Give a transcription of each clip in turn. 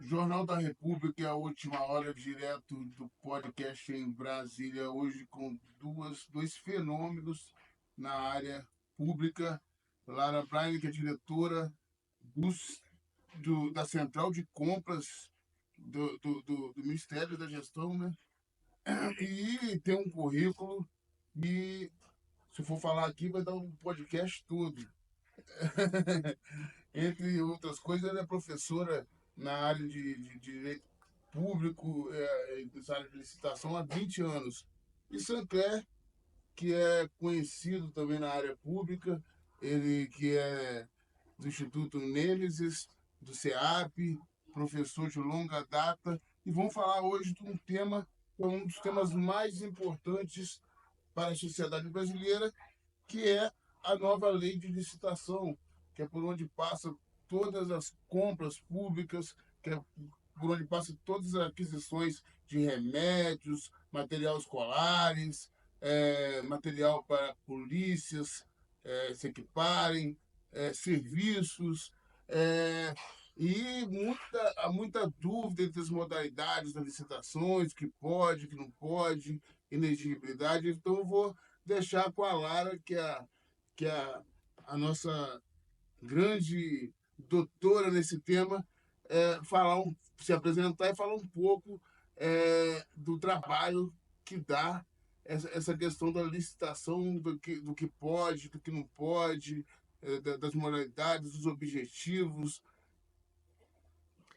Jornal da República é a última hora, direto do podcast em Brasília, hoje com dois fenômenos na área pública. Lara Braine, que é diretora da Central de Compras do Ministério da Gestão, né? E tem um currículo e, se for falar aqui, vai dar um podcast todo. Entre outras coisas, ela é professora na área de direito público, nessa área de licitação há 20 anos. E Sancler, que é conhecido também na área pública, ele que é do Instituto Nêmesis, do CEAP, professor de longa data, e vamos falar hoje de um tema que é um dos temas mais importantes para a sociedade brasileira, que é a nova lei de licitação, que é por onde passa todas as compras públicas, que é por onde passa todas as aquisições de remédios, material escolares, material para polícias se equiparem, serviços, é, e há muita dúvida entre as modalidades das licitações, que pode, que não pode, inexigibilidade. Então, eu vou deixar com a Lara, que é a nossa grande doutora nesse tema, se apresentar e falar um pouco do trabalho que dá essa questão da licitação, do que pode, do que não pode, das moralidades, dos objetivos.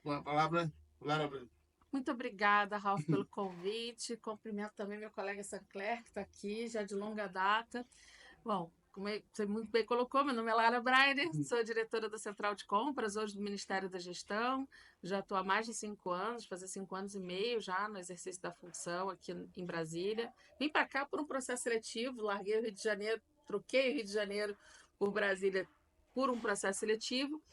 Com a palavra, Lara. Muito obrigada, Ralf, pelo convite. Cumprimento também meu colega Sancler, que está aqui já de longa data. Bom, como você muito bem colocou, meu nome é Lara Breiner, sou diretora da Central de Compras, hoje do Ministério da Gestão. Já estou há mais de 5 anos, fazer 5 anos e meio já no exercício da função aqui em Brasília. Vim para cá por um processo seletivo, larguei o Rio de Janeiro, troquei o Rio de Janeiro por Brasília por um processo seletivo.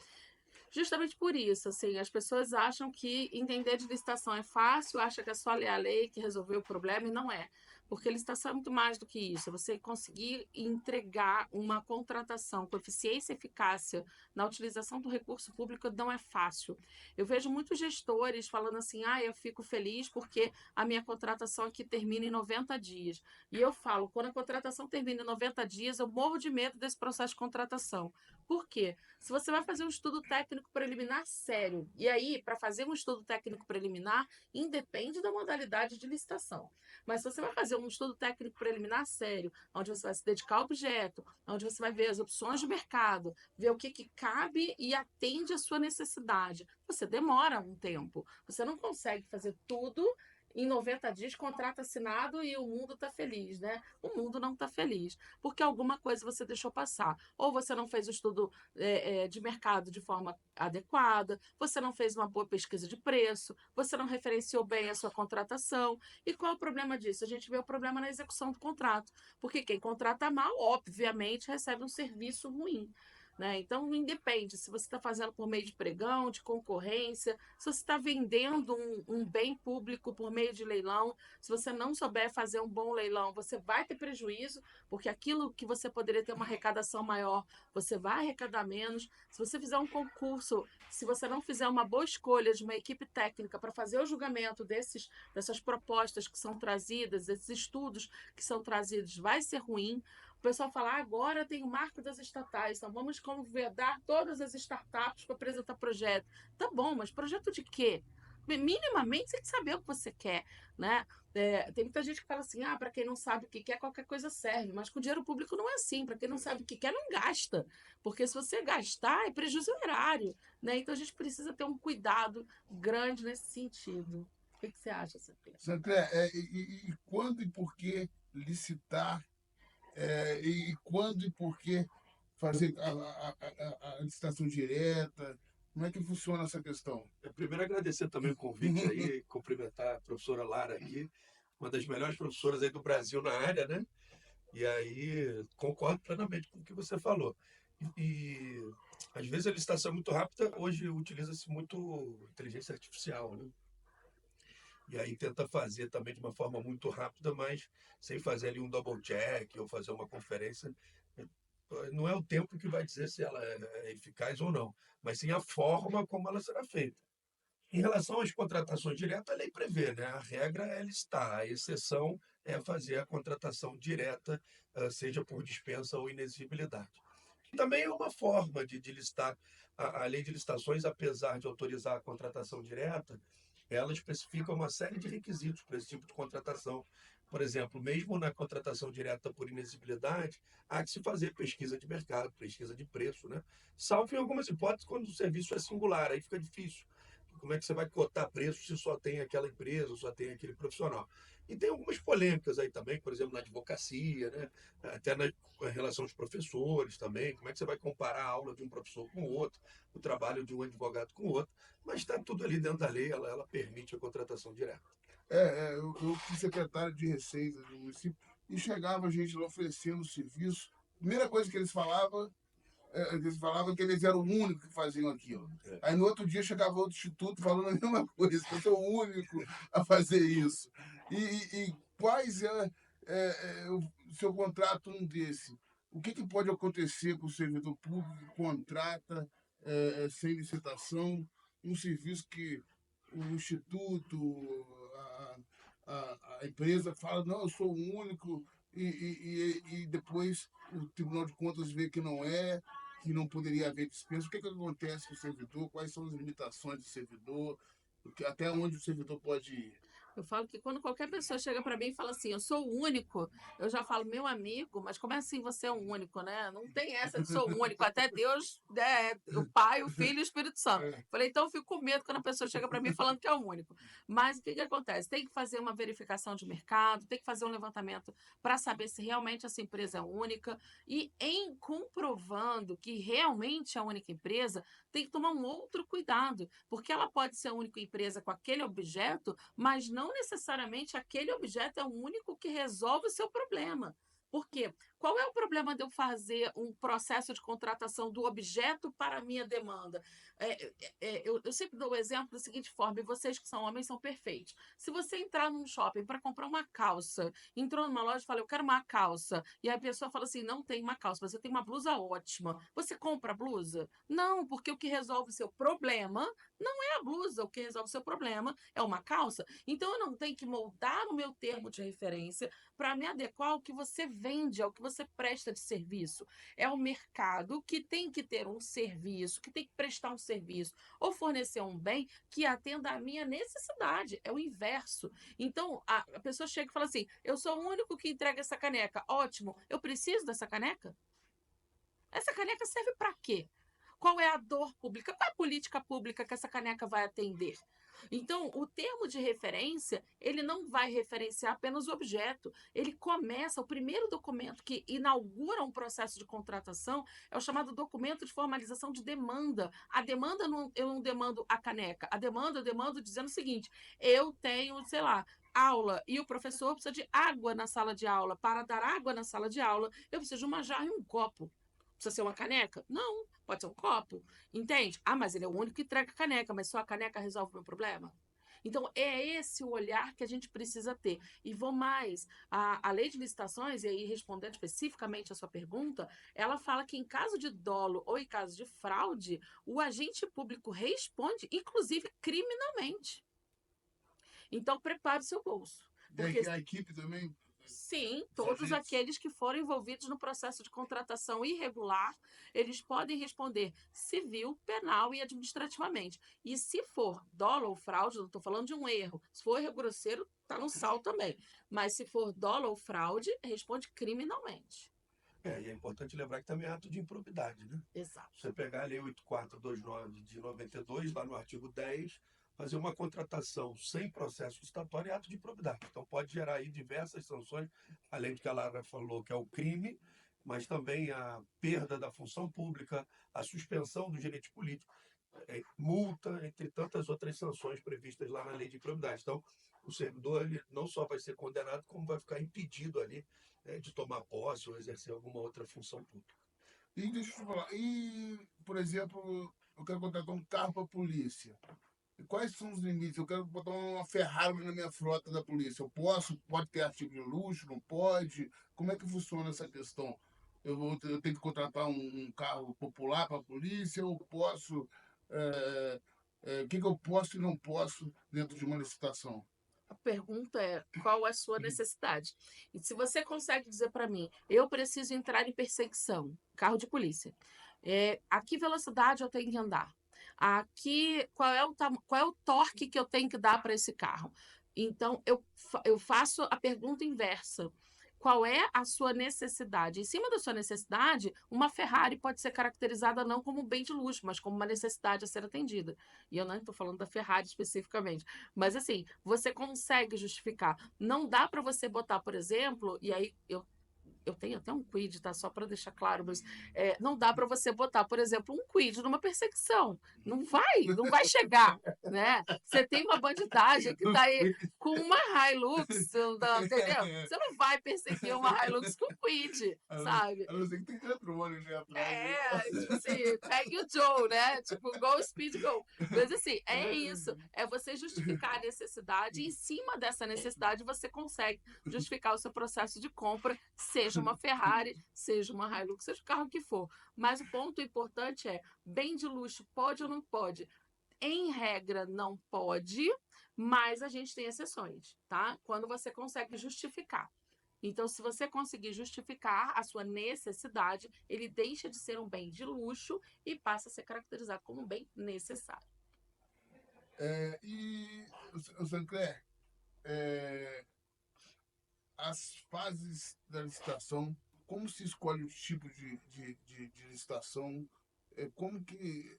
Justamente por isso, assim, as pessoas acham que entender de licitação é fácil, acham que é só ler a lei que resolveu o problema, e não é. Porque licitação é muito mais do que isso. Você conseguir entregar uma contratação com eficiência e eficácia na utilização do recurso público não é fácil. Eu vejo muitos gestores falando assim, eu fico feliz porque a minha contratação aqui termina em 90 dias. E eu falo, quando a contratação termina em 90 dias, eu morro de medo desse processo de contratação. Por quê? Se você vai fazer um estudo técnico preliminar sério, e aí, para fazer um estudo técnico preliminar, independe da modalidade de licitação. Mas se você vai fazer um estudo técnico preliminar sério, onde você vai se dedicar ao objeto, onde você vai ver as opções de mercado, ver o que cabe e atende à sua necessidade, você demora um tempo. Você não consegue fazer tudo em 90 dias, contrato assinado e o mundo está feliz, né? O mundo não está feliz, porque alguma coisa você deixou passar. Ou você não fez o estudo de mercado de forma adequada, você não fez uma boa pesquisa de preço, você não referenciou bem a sua contratação. E qual é o problema disso? A gente vê o problema na execução do contrato, porque quem contrata mal, obviamente, recebe um serviço ruim. Né? Então, independe se você está fazendo por meio de pregão, de concorrência, se você está vendendo um bem público por meio de leilão, se você não souber fazer um bom leilão, você vai ter prejuízo, porque aquilo que você poderia ter uma arrecadação maior, você vai arrecadar menos. Se você fizer um concurso, se você não fizer uma boa escolha de uma equipe técnica para fazer o julgamento dessas propostas que são trazidas, desses estudos que são trazidos, vai ser ruim. O pessoal fala, agora tem o marco das estatais, então vamos convidar todas as startups para apresentar projeto. Tá bom, mas projeto de quê? Minimamente você tem que saber o que você quer, né? Tem muita gente que fala assim, para quem não sabe o que quer, qualquer coisa serve, mas com dinheiro público não é assim, para quem não sabe o que quer, não gasta, porque se você gastar, é prejuízo erário, né? Então a gente precisa ter um cuidado grande nesse sentido. O que você acha, Sancler? Sancler, e quando e por que licitar, e quando e por que fazer a licitação direta? Como é que funciona essa questão? Primeiro, agradecer também o convite aí, cumprimentar a professora Lara aqui, uma das melhores professoras aí do Brasil na área, né? E aí, concordo plenamente com o que você falou. Às vezes a licitação é muito rápida, hoje utiliza-se muito inteligência artificial, né? E aí tenta fazer também de uma forma muito rápida, mas sem fazer ali um double check ou fazer uma conferência. não é o tempo que vai dizer se ela é eficaz ou não, mas sim a forma como ela será feita. Em relação às contratações diretas, a lei prevê, né? A regra é listar, a exceção é fazer a contratação direta, seja por dispensa ou inexigibilidade. Também é uma forma de listar. A lei de licitações, apesar de autorizar a contratação direta, ela especifica uma série de requisitos para esse tipo de contratação. Por exemplo, mesmo na contratação direta por inexigibilidade, há que se fazer pesquisa de mercado, pesquisa de preço, né? Salvo em algumas hipóteses quando o serviço é singular, aí fica difícil. Como é que você vai cotar preço se só tem aquela empresa, só tem aquele profissional? E tem algumas polêmicas aí também, por exemplo, na advocacia, né? Até com relação aos professores também, como é que você vai comparar a aula de um professor com o outro, o trabalho de um advogado com o outro, mas está tudo ali dentro da lei, ela permite a contratação direta. Eu fui secretário de Receita do município e chegava a gente lá oferecendo serviço. Primeira coisa que eles falavam que eles eram o único que faziam aquilo. Aí no outro dia chegava outro instituto falando a mesma coisa, que eu sou o único a fazer isso. E quais o seu contrato desse? O que pode acontecer com o servidor público que contrata sem licitação um serviço que o instituto, a, a empresa fala, não, eu sou o único, e depois o Tribunal de Contas vê que não é, que não poderia haver dispensa. O que acontece com o servidor? Quais são as limitações do servidor? Até onde o servidor pode ir? Eu falo que quando qualquer pessoa chega para mim e fala assim, eu sou o único, eu já falo, meu amigo, mas como é assim você é o único, né? Não tem essa de sou o único, até Deus, né, o Pai, o Filho e o Espírito Santo. Falei, então eu fico com medo quando a pessoa chega para mim falando que é o único. Mas o que acontece? Tem que fazer uma verificação de mercado, tem que fazer um levantamento para saber se realmente essa empresa é única e em comprovando que realmente é a única empresa, tem que tomar um outro cuidado, porque ela pode ser a única empresa com aquele objeto, mas não necessariamente aquele objeto é o único que resolve o seu problema. Por quê? Qual é o problema de eu fazer um processo de contratação do objeto para a minha demanda? Eu sempre dou o exemplo da seguinte forma, e vocês que são homens são perfeitos. Se você entrar num shopping para comprar uma calça, entrou numa loja e fala, eu quero uma calça, e a pessoa fala assim, não tem uma calça, você tem uma blusa ótima. Você compra a blusa? Não, porque o que resolve o seu problema não é a blusa, o que resolve o seu problema é uma calça. Então eu não tenho que moldar o meu termo de referência para me adequar ao que você vende, ao que você presta de serviço. É o mercado que tem que ter um serviço, que tem que prestar um serviço ou fornecer um bem que atenda à minha necessidade. É o inverso. Então a pessoa chega e fala assim: eu sou o único que entrega essa caneca. Ótimo, eu preciso dessa caneca? Essa caneca serve para quê? Qual é a dor pública? Qual é a política pública que essa caneca vai atender? Então, o termo de referência, ele não vai referenciar apenas o objeto. Ele começa, o primeiro documento que inaugura um processo de contratação é o chamado documento de formalização de demanda. A demanda, eu não demando a caneca. A demanda, eu demando dizendo o seguinte, eu tenho, sei lá, aula e o professor precisa de água na sala de aula. Para dar água na sala de aula, eu preciso de uma jarra e um copo. Precisa ser uma caneca? Não, pode ser um copo. Entende? Ah, mas ele é o único que entrega caneca, mas só a caneca resolve o meu problema? Então, é esse o olhar que a gente precisa ter. E vou mais, a lei de licitações, e aí respondendo especificamente a sua pergunta, ela fala que em caso de dolo ou em caso de fraude, o agente público responde, inclusive criminalmente. Então, prepare o seu bolso. Porque a equipe também? Sim, todos aqueles que foram envolvidos no processo de contratação irregular, eles podem responder civil, penal e administrativamente. E se for dolo ou fraude, não estou falando de um erro, se for erro grosseiro, está no sal também. Mas se for dolo ou fraude, responde criminalmente. E é importante lembrar que também é ato de improbidade, né? Exato. Você pegar a Lei 8429 de 92, lá no artigo 10, fazer uma contratação sem processo licitatório é ato de improbidade. Então pode gerar aí diversas sanções, além do que a Lara falou, que é o crime, mas também a perda da função pública, a suspensão do direito político, multa, entre tantas outras sanções previstas lá na lei de improbidade. Então, o servidor ele não só vai ser condenado, como vai ficar impedido ali de tomar posse ou exercer alguma outra função pública. E deixa eu te falar, por exemplo, eu quero contratar um carro para a polícia. Quais são os limites? Eu quero botar uma Ferrari na minha frota da polícia. Eu posso? Pode ter artigo de luxo? Não pode? Como é que funciona essa questão? eu tenho que contratar um carro popular para a polícia, eu posso. O que eu posso e não posso dentro de uma licitação? A pergunta é qual é a sua necessidade. E se você consegue dizer para mim, eu preciso entrar em perseguição, carro de polícia. A que velocidade eu tenho que andar? Aqui, qual é o torque que eu tenho que dar para esse carro? Então, eu faço a pergunta inversa. Qual é a sua necessidade? Em cima da sua necessidade, uma Ferrari pode ser caracterizada não como um bem de luxo, mas como uma necessidade a ser atendida. E eu não estou falando da Ferrari especificamente. Mas assim, você consegue justificar. Não dá para você botar, por exemplo, e aí eu tenho até um quid, tá? Só para deixar claro, mas não dá para você botar, por exemplo, um quid numa perseguição. Não vai chegar, né? Você tem uma bandidagem que está aí com uma Hilux, entendeu? Você não vai perseguir uma Hilux com quid, sabe? A não ser que tenha drone, né, atrás. Tipo assim, pegue o Joe, né? Tipo, go speed, go. Mas assim, é isso. É você justificar a necessidade e em cima dessa necessidade você consegue justificar o seu processo de compra, seja uma Ferrari, seja uma Hilux, seja o carro que for. Mas o ponto importante é, bem de luxo pode ou não pode? Em regra, não pode, mas a gente tem exceções, tá? Quando você consegue justificar. Então, se você conseguir justificar a sua necessidade, ele deixa de ser um bem de luxo e passa a ser caracterizado como um bem necessário. E, o Sancler, as fases da licitação, como se escolhe o tipo de licitação, como que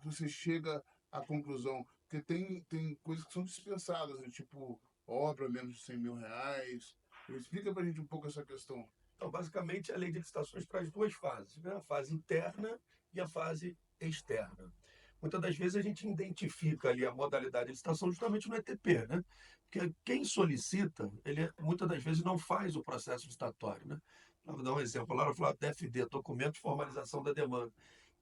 você chega à conclusão? Porque tem coisas que são dispensadas, né? Tipo obra menos de 100 mil reais. Explica para a gente um pouco essa questão. Então, basicamente, a lei de licitações traz duas fases, né? A fase interna e a fase externa. Muitas das vezes a gente identifica ali a modalidade de licitação justamente no ETP, né? Porque quem solicita, ele muitas das vezes não faz o processo licitatório, né? Vou dar um exemplo, lá eu falo DFD, documento de formalização da demanda.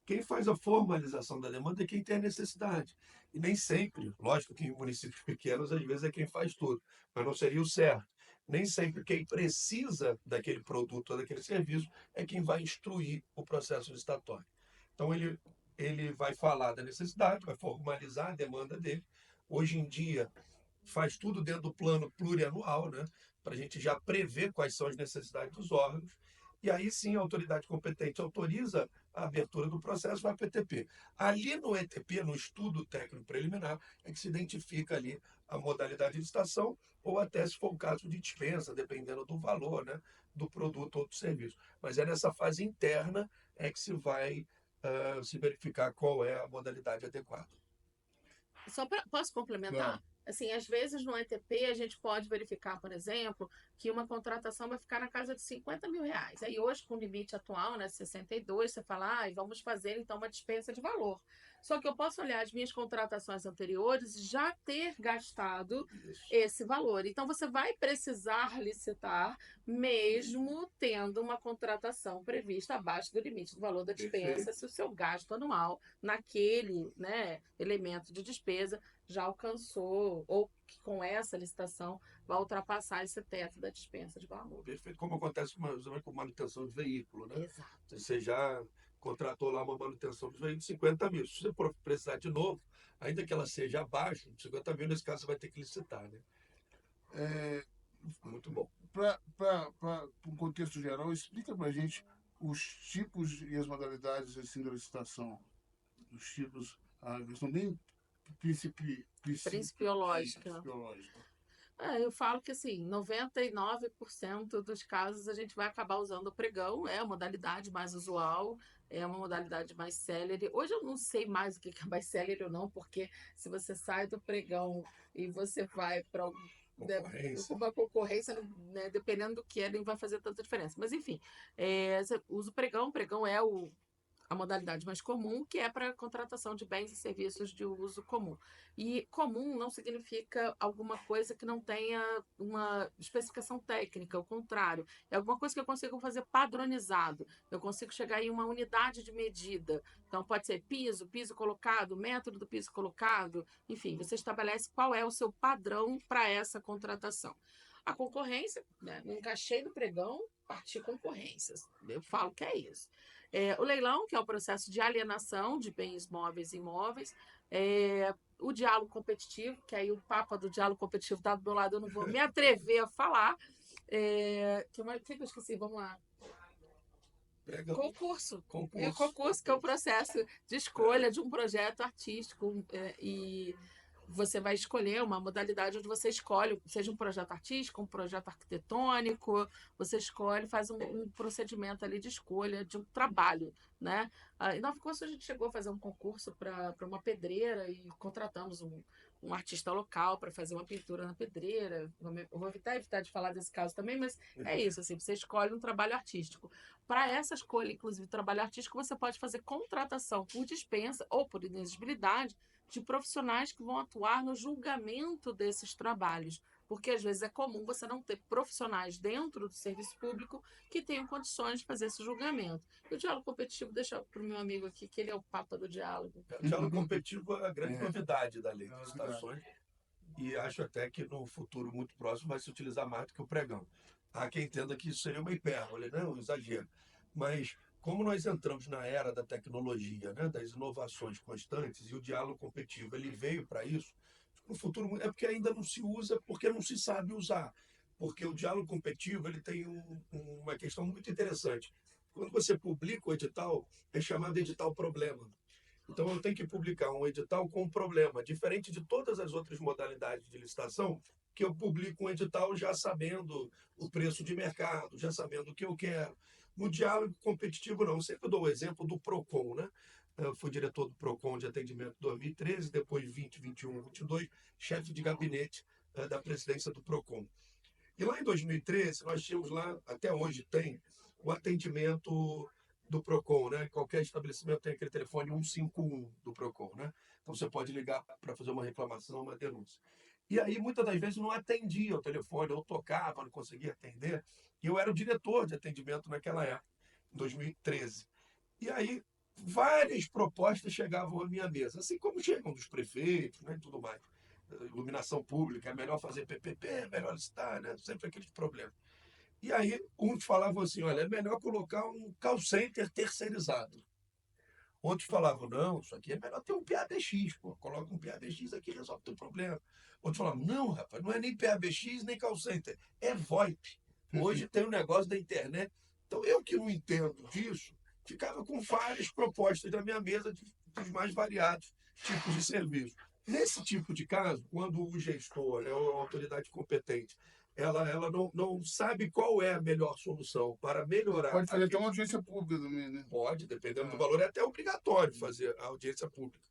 Quem faz a formalização da demanda é quem tem a necessidade. E nem sempre, lógico que em municípios pequenos, às vezes é quem faz tudo, mas não seria o certo. Nem sempre quem precisa daquele produto ou daquele serviço é quem vai instruir o processo licitatório. Então, ele vai falar da necessidade, vai formalizar a demanda dele. Hoje em dia, faz tudo dentro do plano plurianual, né? Para a gente já prever quais são as necessidades dos órgãos. E aí sim a autoridade competente autoriza a abertura do processo, vai para o ETP. Ali no ETP, no estudo técnico preliminar, é que se identifica ali a modalidade de licitação ou até, se for o caso, de dispensa, dependendo do valor, né, do produto ou do serviço. Mas é nessa fase interna é que se vai se verificar qual é a modalidade adequada. Posso complementar? Claro. Assim, às vezes no ETP a gente pode verificar, por exemplo, que uma contratação vai ficar na casa de 50 mil reais. Aí hoje, com o limite atual, né, 62, você fala, vamos fazer então uma dispensa de valor. Só que eu posso olhar as minhas contratações anteriores e já ter gastado esse valor. Então você vai precisar licitar mesmo tendo uma contratação prevista abaixo do limite do valor da dispensa, Perfeito. se o seu gasto anual naquele, né, elemento de despesa já alcançou, ou que com essa licitação vai ultrapassar esse teto da dispensa de valor. Perfeito. Como acontece com manutenção de veículo, né? Exato. Você já contratou lá uma manutenção de veículo de 50 mil. Se você precisar de novo, ainda que ela seja abaixo de 50 mil, nesse caso você vai ter que licitar, né? Muito bom. Para um contexto geral, explica para a gente os tipos e as modalidades assim, da licitação. Os tipos, a questão bem Principiológica. principiológica. Eu falo que assim, 99% dos casos a gente vai acabar usando o pregão, é a modalidade mais usual, é uma modalidade mais célere. Hoje eu não sei mais o que é mais célere ou não, porque se você sai do pregão e você vai para uma concorrência, né, dependendo do que é, nem vai fazer tanta diferença. Mas enfim, você usa o pregão é a modalidade mais comum, que é para contratação de bens e serviços de uso comum. E comum não significa alguma coisa que não tenha uma especificação técnica, ao contrário. É alguma coisa que eu consigo fazer padronizado. Eu consigo chegar em uma unidade de medida. Então, pode ser piso colocado, método do piso colocado. Enfim, você estabelece qual é o seu padrão para essa contratação. a concorrência, né? Me encaixei no pregão, parti concorrências. Eu falo que é isso. O leilão, que é o processo de alienação de bens móveis e imóveis. O diálogo competitivo, que aí o papa do diálogo competitivo está do meu lado, eu não vou me atrever a falar. Que eu esqueci? Vamos lá. Pregão, Concurso. concurso. Concurso, que é o processo de escolha de um projeto artístico. E você vai escolher uma modalidade onde você escolhe, seja um projeto artístico, um projeto arquitetônico, você escolhe, faz um procedimento ali de escolha de um trabalho, né? Em Nova Iguaçu a gente chegou a fazer um concurso para uma pedreira e contratamos um artista local para fazer uma pintura na pedreira. Eu vou evitar de falar desse caso também, mas é isso, assim, você escolhe um trabalho artístico. Para essa escolha, inclusive, trabalho artístico, você pode fazer contratação por dispensa ou por inexigibilidade de profissionais que vão atuar no julgamento desses trabalhos. Porque às vezes é comum você não ter profissionais dentro do serviço público que tenham condições de fazer esse julgamento. E o diálogo competitivo, deixa para o meu amigo aqui, que ele é o papa do diálogo. O diálogo competitivo é a grande novidade da lei de licitações e acho até que no futuro muito próximo vai se utilizar mais do que o pregão. Há quem entenda que isso seria uma hipérbole, né? Um exagero. Mas como nós entramos na era da tecnologia, né? Das inovações constantes e o diálogo competitivo ele veio para isso, no futuro é porque ainda não se usa, porque não se sabe usar. Porque o diálogo competitivo ele tem uma questão muito interessante. Quando você publica o edital, é chamado edital problema. Então, eu tenho que publicar um edital com um problema, diferente de todas as outras modalidades de licitação, que eu publico um edital já sabendo o preço de mercado, já sabendo o que eu quero. No diálogo competitivo, não. Eu sempre dou o exemplo do PROCON, né? Eu fui diretor do PROCON de atendimento em 2013, depois 20, 21, 22, chefe de gabinete da presidência do PROCON. E lá em 2013, nós tínhamos lá, até hoje tem, o atendimento do PROCON, né? Qualquer estabelecimento tem aquele telefone 151 do PROCON, né? Então você pode ligar para fazer uma reclamação, uma denúncia. E aí, muitas das vezes, não atendia o telefone, ou tocava, não conseguia atender. E eu era o diretor de atendimento naquela época, em 2013. E aí, várias propostas chegavam à minha mesa, assim como chegam dos prefeitos, né, e tudo mais. Iluminação pública, é melhor fazer PPP, é melhor licitar, né? Sempre aqueles problemas. E aí, uns falavam assim, olha, é melhor colocar um call center terceirizado. Outros falavam, não, isso aqui é melhor ter um PABX, pô. Coloca um PABX aqui e resolve o teu problema. Outros falavam, não, rapaz, não é nem PABX nem call center, é VoIP. Hoje tem um negócio da internet. Então, eu que não entendo disso, ficava com várias propostas na minha mesa dos mais variados tipos de serviço. Nesse tipo de caso, quando o gestor, né, ou a autoridade competente, ela não sabe qual é a melhor solução para melhorar. Pode fazer até uma audiência pública também, né? Pode, dependendo do valor, é até obrigatório fazer a audiência pública,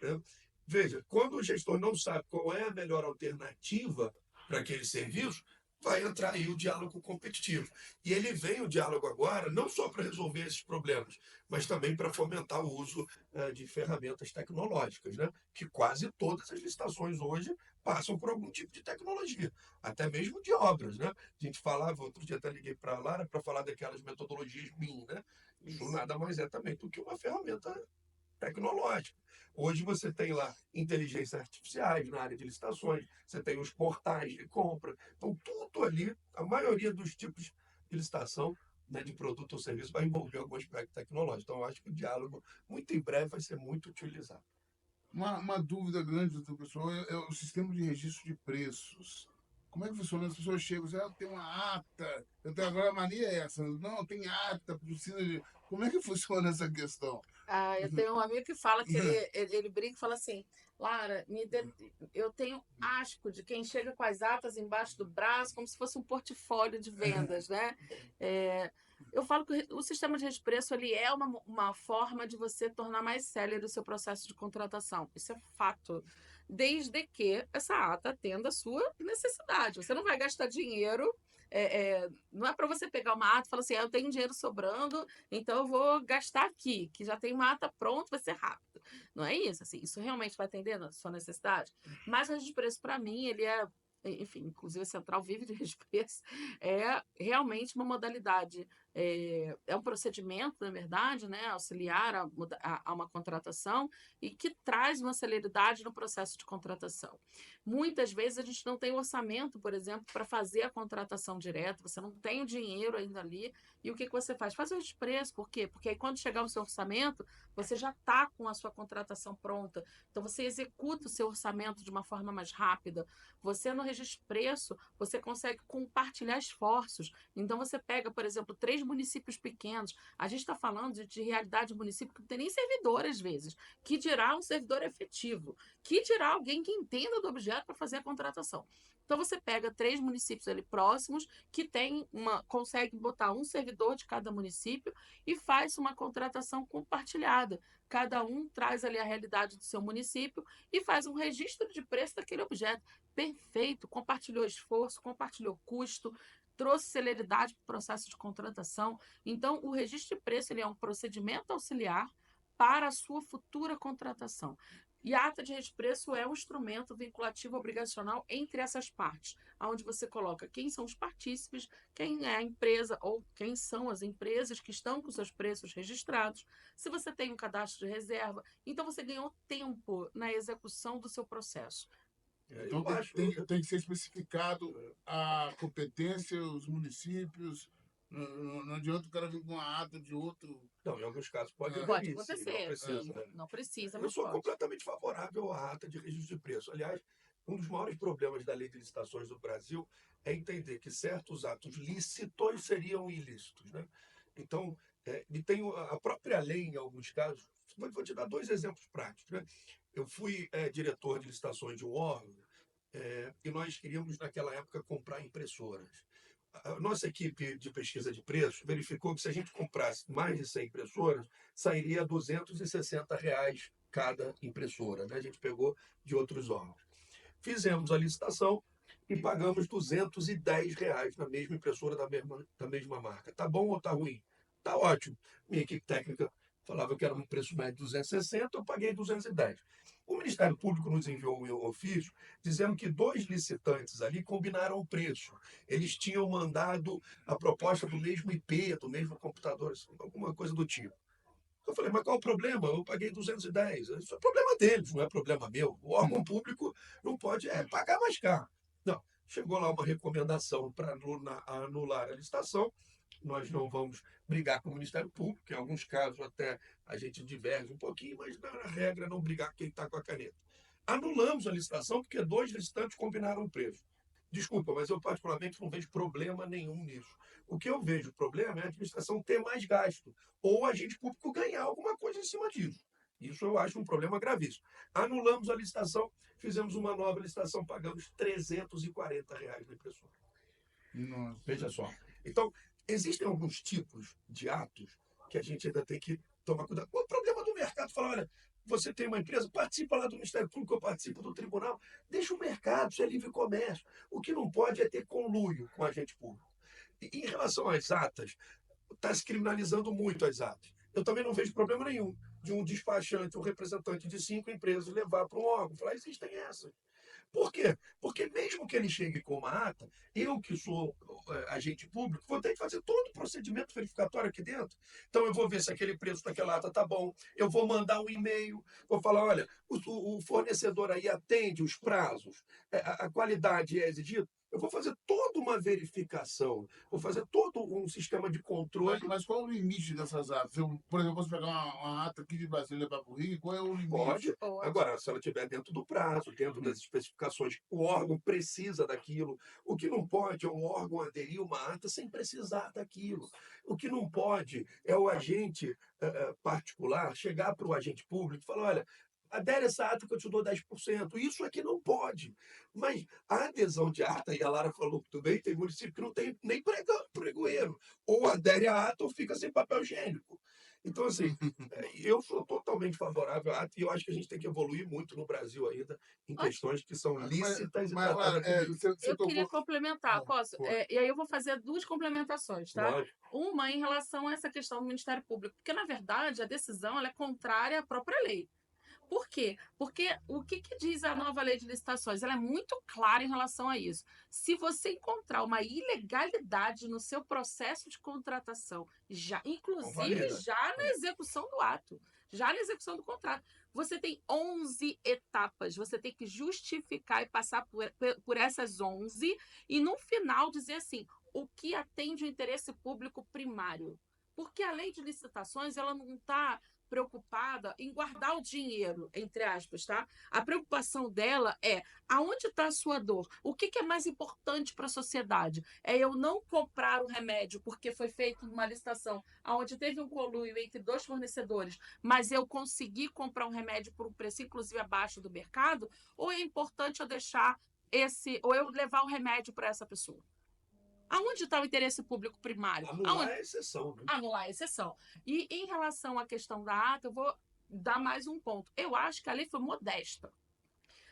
né? Veja, quando o gestor não sabe qual é a melhor alternativa para aquele serviço, vai entrar aí o diálogo competitivo. E ele vem o diálogo agora, não só para resolver esses problemas, mas também para fomentar o uso de ferramentas tecnológicas, né? Que quase todas as licitações hoje passam por algum tipo de tecnologia, até mesmo de obras, né? A gente falava, outro dia até liguei para a Lara para falar daquelas metodologias BIM, né? Isso nada mais é também do que uma ferramenta tecnológica. Hoje você tem lá inteligências artificiais na área de licitações, você tem os portais de compra. Então, tudo ali, a maioria dos tipos de licitação, né, de produto ou serviço, vai envolver algum aspecto tecnológico. Então, eu acho que o diálogo, muito em breve, vai ser muito utilizado. Uma dúvida grande do pessoal é o sistema de registro de preços. Como é que funciona? As pessoas chegam e dizem, eu tenho uma ata, eu tenho agora a mania é essa. Não, tem ata, precisa de... Como é que funciona essa questão? Eu tenho um amigo que fala que ele brinca e fala assim, Lara, eu tenho asco de quem chega com as atas embaixo do braço, como se fosse um portfólio de vendas, né? Eu falo que o sistema de preço ele é uma forma de você tornar mais célere o seu processo de contratação. Isso é fato. Desde que essa ata atenda a sua necessidade. Você não vai gastar dinheiro. Não é para você pegar uma ata e falar assim, eu tenho dinheiro sobrando, então eu vou gastar aqui, que já tem uma ata pronta, vai ser rápido. Não é isso, assim, isso realmente vai atender a sua necessidade. Mas o registro de preço, para mim, ele enfim, inclusive a Central vive de registro de preço, é realmente uma modalidade é um procedimento, na verdade, né, auxiliar a uma contratação e que traz uma celeridade no processo de contratação. Muitas vezes a gente não tem orçamento, por exemplo, para fazer a contratação direta, você não tem o dinheiro ainda ali, e o que você faz? Faz o registro de preço, por quê? Porque aí quando chegar o seu orçamento, você já está com a sua contratação pronta, então você executa o seu orçamento de uma forma mais rápida. Você no registro de preço, você consegue compartilhar esforços. Então você pega, por exemplo, 3 municípios pequenos, a gente está falando de realidade de município que não tem nem servidor às vezes, que dirá um servidor efetivo, que dirá alguém que entenda do objeto para fazer a contratação. Então você pega 3 municípios ali próximos que consegue botar um servidor de cada município e faz uma contratação compartilhada. Cada um traz ali a realidade do seu município e faz um registro de preço daquele objeto. Perfeito, compartilhou esforço, compartilhou custo, trouxe celeridade para o processo de contratação. Então, o registro de preço ele é um procedimento auxiliar para a sua futura contratação. E a ata de registro de preço é um instrumento vinculativo obrigacional entre essas partes, onde você coloca quem são os partícipes, quem é a empresa ou quem são as empresas que estão com seus preços registrados, se você tem um cadastro de reserva. Então, você ganhou tempo na execução do seu processo. Então tem que ser especificado a competência, os municípios. Não adianta o cara vir com uma ata de outro. Não, em alguns casos pode Pode haver isso, acontecer. não precisa, né? Não precisa, Eu mas sou pode. completamente favorável à ata de registro de preço. Aliás, um dos maiores problemas da lei de licitações do Brasil é entender que certos atos lícitos seriam ilícitos, né? Então, e tem a própria lei, em alguns casos, vou te dar 2 exemplos práticos, né? Eu fui diretor de licitações de um órgão e nós queríamos, naquela época, comprar impressoras. A nossa equipe de pesquisa de preços verificou que se a gente comprasse mais de 100 impressoras, sairia R$ 260 cada impressora, né? A gente pegou de outros órgãos. Fizemos a licitação e pagamos R$ 210 na mesma impressora da mesma marca. Tá bom ou tá ruim? Tá ótimo. Minha equipe técnica falava que era um preço médio de 260, eu paguei 210. O Ministério Público nos enviou um ofício dizendo que 2 licitantes ali combinaram o preço. Eles tinham mandado a proposta do mesmo IP, do mesmo computador, alguma coisa do tipo. Eu falei, mas qual o problema? Eu paguei 210. Isso é problema deles, não é problema meu. O órgão público não pode pagar mais caro. Não. Chegou lá uma recomendação para anular a licitação. Nós não vamos brigar com o Ministério Público, em alguns casos até a gente diverge um pouquinho, mas na regra não brigar com quem está com a caneta. Anulamos a licitação porque 2 licitantes combinaram o preço. Desculpa, mas eu particularmente não vejo problema nenhum nisso. O que eu vejo problema é a administração ter mais gasto, ou o agente público ganhar alguma coisa em cima disso. Isso eu acho um problema gravíssimo. Anulamos a licitação, fizemos uma nova licitação, pagamos R$ 340 na impressora. Nossa. Veja só. Então, existem alguns tipos de atos que a gente ainda tem que tomar cuidado. O problema do mercado fala, olha, você tem uma empresa, participa lá do Ministério Público, eu participo do tribunal, deixa o mercado, isso é livre comércio. O que não pode é ter conluio com o agente público. E, em relação às atas, está se criminalizando muito as atas. Eu também não vejo problema nenhum de um despachante, um representante de 5 empresas levar para um órgão, falar, existem essas. Por quê? Porque mesmo que ele chegue com uma ata, eu que sou agente público, vou ter que fazer todo o procedimento verificatório aqui dentro. Então eu vou ver se aquele preço daquela ata está bom, eu vou mandar um e-mail, vou falar, olha, o fornecedor aí atende os prazos, a qualidade é exigida. Eu vou fazer toda uma verificação, vou fazer todo um sistema de controle. Mas qual o limite dessas atas? Eu, por exemplo, posso pegar uma ata aqui de Brasília para o Rio, qual é o limite? Pode. Agora, se ela estiver dentro do prazo, dentro das especificações, o órgão precisa daquilo. O que não pode é o órgão aderir uma ata sem precisar daquilo. O que não pode é o agente particular chegar para o agente público e falar, olha, adere essa ata que eu te dou 10%. Isso aqui não pode. Mas a adesão de ata, e a Lara falou muito bem, tem município que não tem nem pregoeiro. Ou adere à ata ou fica sem papel higiênico. Então, assim, eu sou totalmente favorável à ata e eu acho que a gente tem que evoluir muito no Brasil ainda em questões que são lícitas e Mas tratadas Lara, como você Eu queria complementar, posso? pode. E aí eu vou fazer 2 complementações, tá? Lógico. Uma em relação a essa questão do Ministério Público, porque, na verdade, a decisão ela é contrária à própria lei. Por quê? Porque o que diz a nova lei de licitações? Ela é muito clara em relação a isso. Se você encontrar uma ilegalidade no seu processo de contratação, já, inclusive Convalida. já na execução do ato, já na execução do contrato, você tem 11 etapas, você tem que justificar e passar por essas 11 e no final dizer assim, o que atende o interesse público primário. Porque a lei de licitações, ela não está preocupada em guardar o dinheiro, entre aspas, tá? A preocupação dela é aonde está a sua dor? O que é mais importante para a sociedade? É eu não comprar o remédio porque foi feito uma licitação onde teve um conluio entre dois fornecedores, mas eu consegui comprar um remédio por um preço inclusive abaixo do mercado? Ou é importante eu deixar ou eu levar o remédio para essa pessoa? Aonde está o interesse público primário? Anular é exceção, né? Anular a exceção. E em relação à questão da ata, eu vou dar mais um ponto. Eu acho que a lei foi modesta.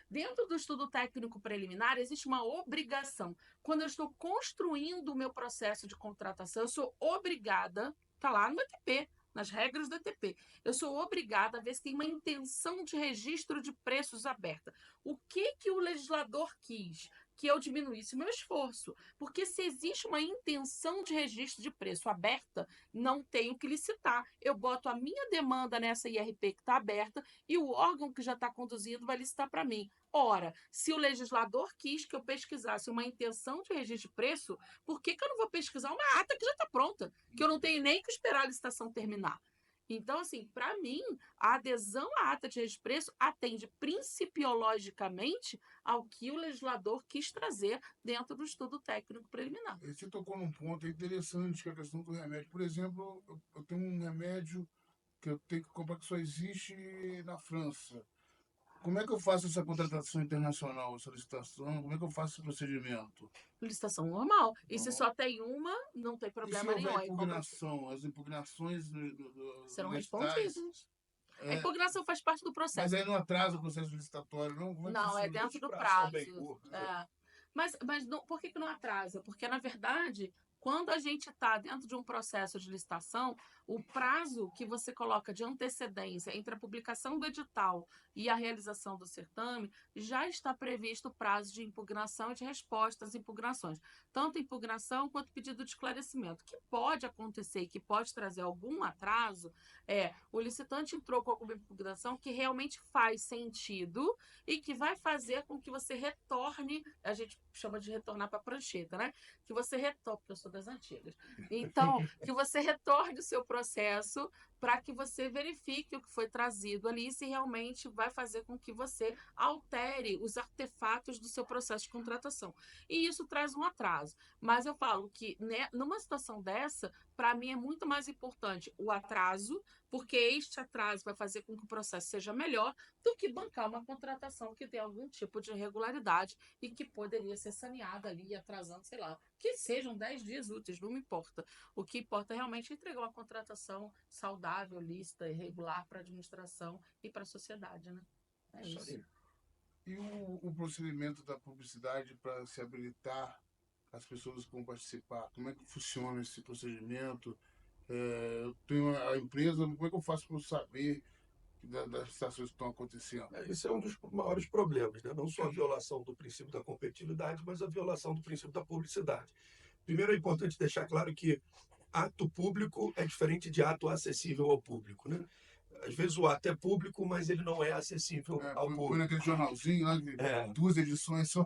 Dentro do estudo técnico preliminar, existe uma obrigação. Quando eu estou construindo o meu processo de contratação, eu sou obrigada, está lá no ETP, nas regras do ETP, eu sou obrigada a ver se tem uma intenção de registro de preços aberta. O que o legislador quis? Que eu diminuísse o meu esforço. Porque se existe uma intenção de registro de preço aberta, não tenho que licitar. Eu boto a minha demanda nessa IRP que está aberta e o órgão que já está conduzindo vai licitar para mim. Ora, se o legislador quis que eu pesquisasse uma intenção de registro de preço, por que eu não vou pesquisar uma ata que já está pronta, que eu não tenho nem que esperar a licitação terminar? Então, assim, para mim, a adesão à ata de registro de preço atende principiologicamente ao que o legislador quis trazer dentro do estudo técnico preliminar. Você tocou num ponto interessante, que é a questão do remédio. Por exemplo, eu tenho um remédio que eu tenho que comprar que só existe na França. Como é que eu faço essa contratação internacional, essa licitação? Como é que eu faço esse procedimento? Licitação normal. E se Então, só tem uma, não tem e se problema nenhum. houver Aí compra... impugnação, as impugnações serão dos editais, respondidas. A é, impugnação faz parte do processo. mas aí não atrasa o processo licitatório, não? Como é que Não, é funciona? dentro do Prazo bem prazo. curto. É. Mas não, por que não atrasa? Porque, na verdade, quando a gente está dentro de um processo de licitação, o prazo que você coloca de antecedência entre a publicação do edital e a realização do certame, já está previsto o prazo de impugnação e de resposta às impugnações. Tanto impugnação quanto pedido de esclarecimento. O que pode acontecer e que pode trazer algum atraso é o licitante entrou com alguma impugnação que realmente faz sentido e que vai fazer com que você retorne, a gente chama de retornar para a prancheta, né? Que você retorne, porque eu sou das antigas. Então, que você retorne o seu processo para que você verifique o que foi trazido ali, se realmente vai fazer com que você altere os artefatos do seu processo de contratação. E isso traz um atraso. Mas eu falo que, né, numa situação dessa, para mim é muito mais importante o atraso, porque este atraso vai fazer com que o processo seja melhor do que bancar uma contratação que tem algum tipo de irregularidade e que poderia ser saneada ali, atrasando, sei lá, que sejam 10 dias úteis, não me importa. O que importa é realmente entregar uma contratação saudável, lícita e regular para a administração e para a sociedade, né? É Isso isso. aí. E o procedimento da publicidade para se habilitar as pessoas que vão participar? Como é que funciona esse procedimento? Eu tenho a empresa, como é que eu faço para saber das licitações que estão acontecendo? Esse é um dos maiores problemas, né? Não só a violação do princípio da competitividade, mas a violação do princípio da publicidade. Primeiro, é importante deixar claro que ato público é diferente de ato acessível ao público, né? Às vezes o ato é público, mas ele não é acessível ao Põe público. naquele jornalzinho lá, de É, 2 edições só.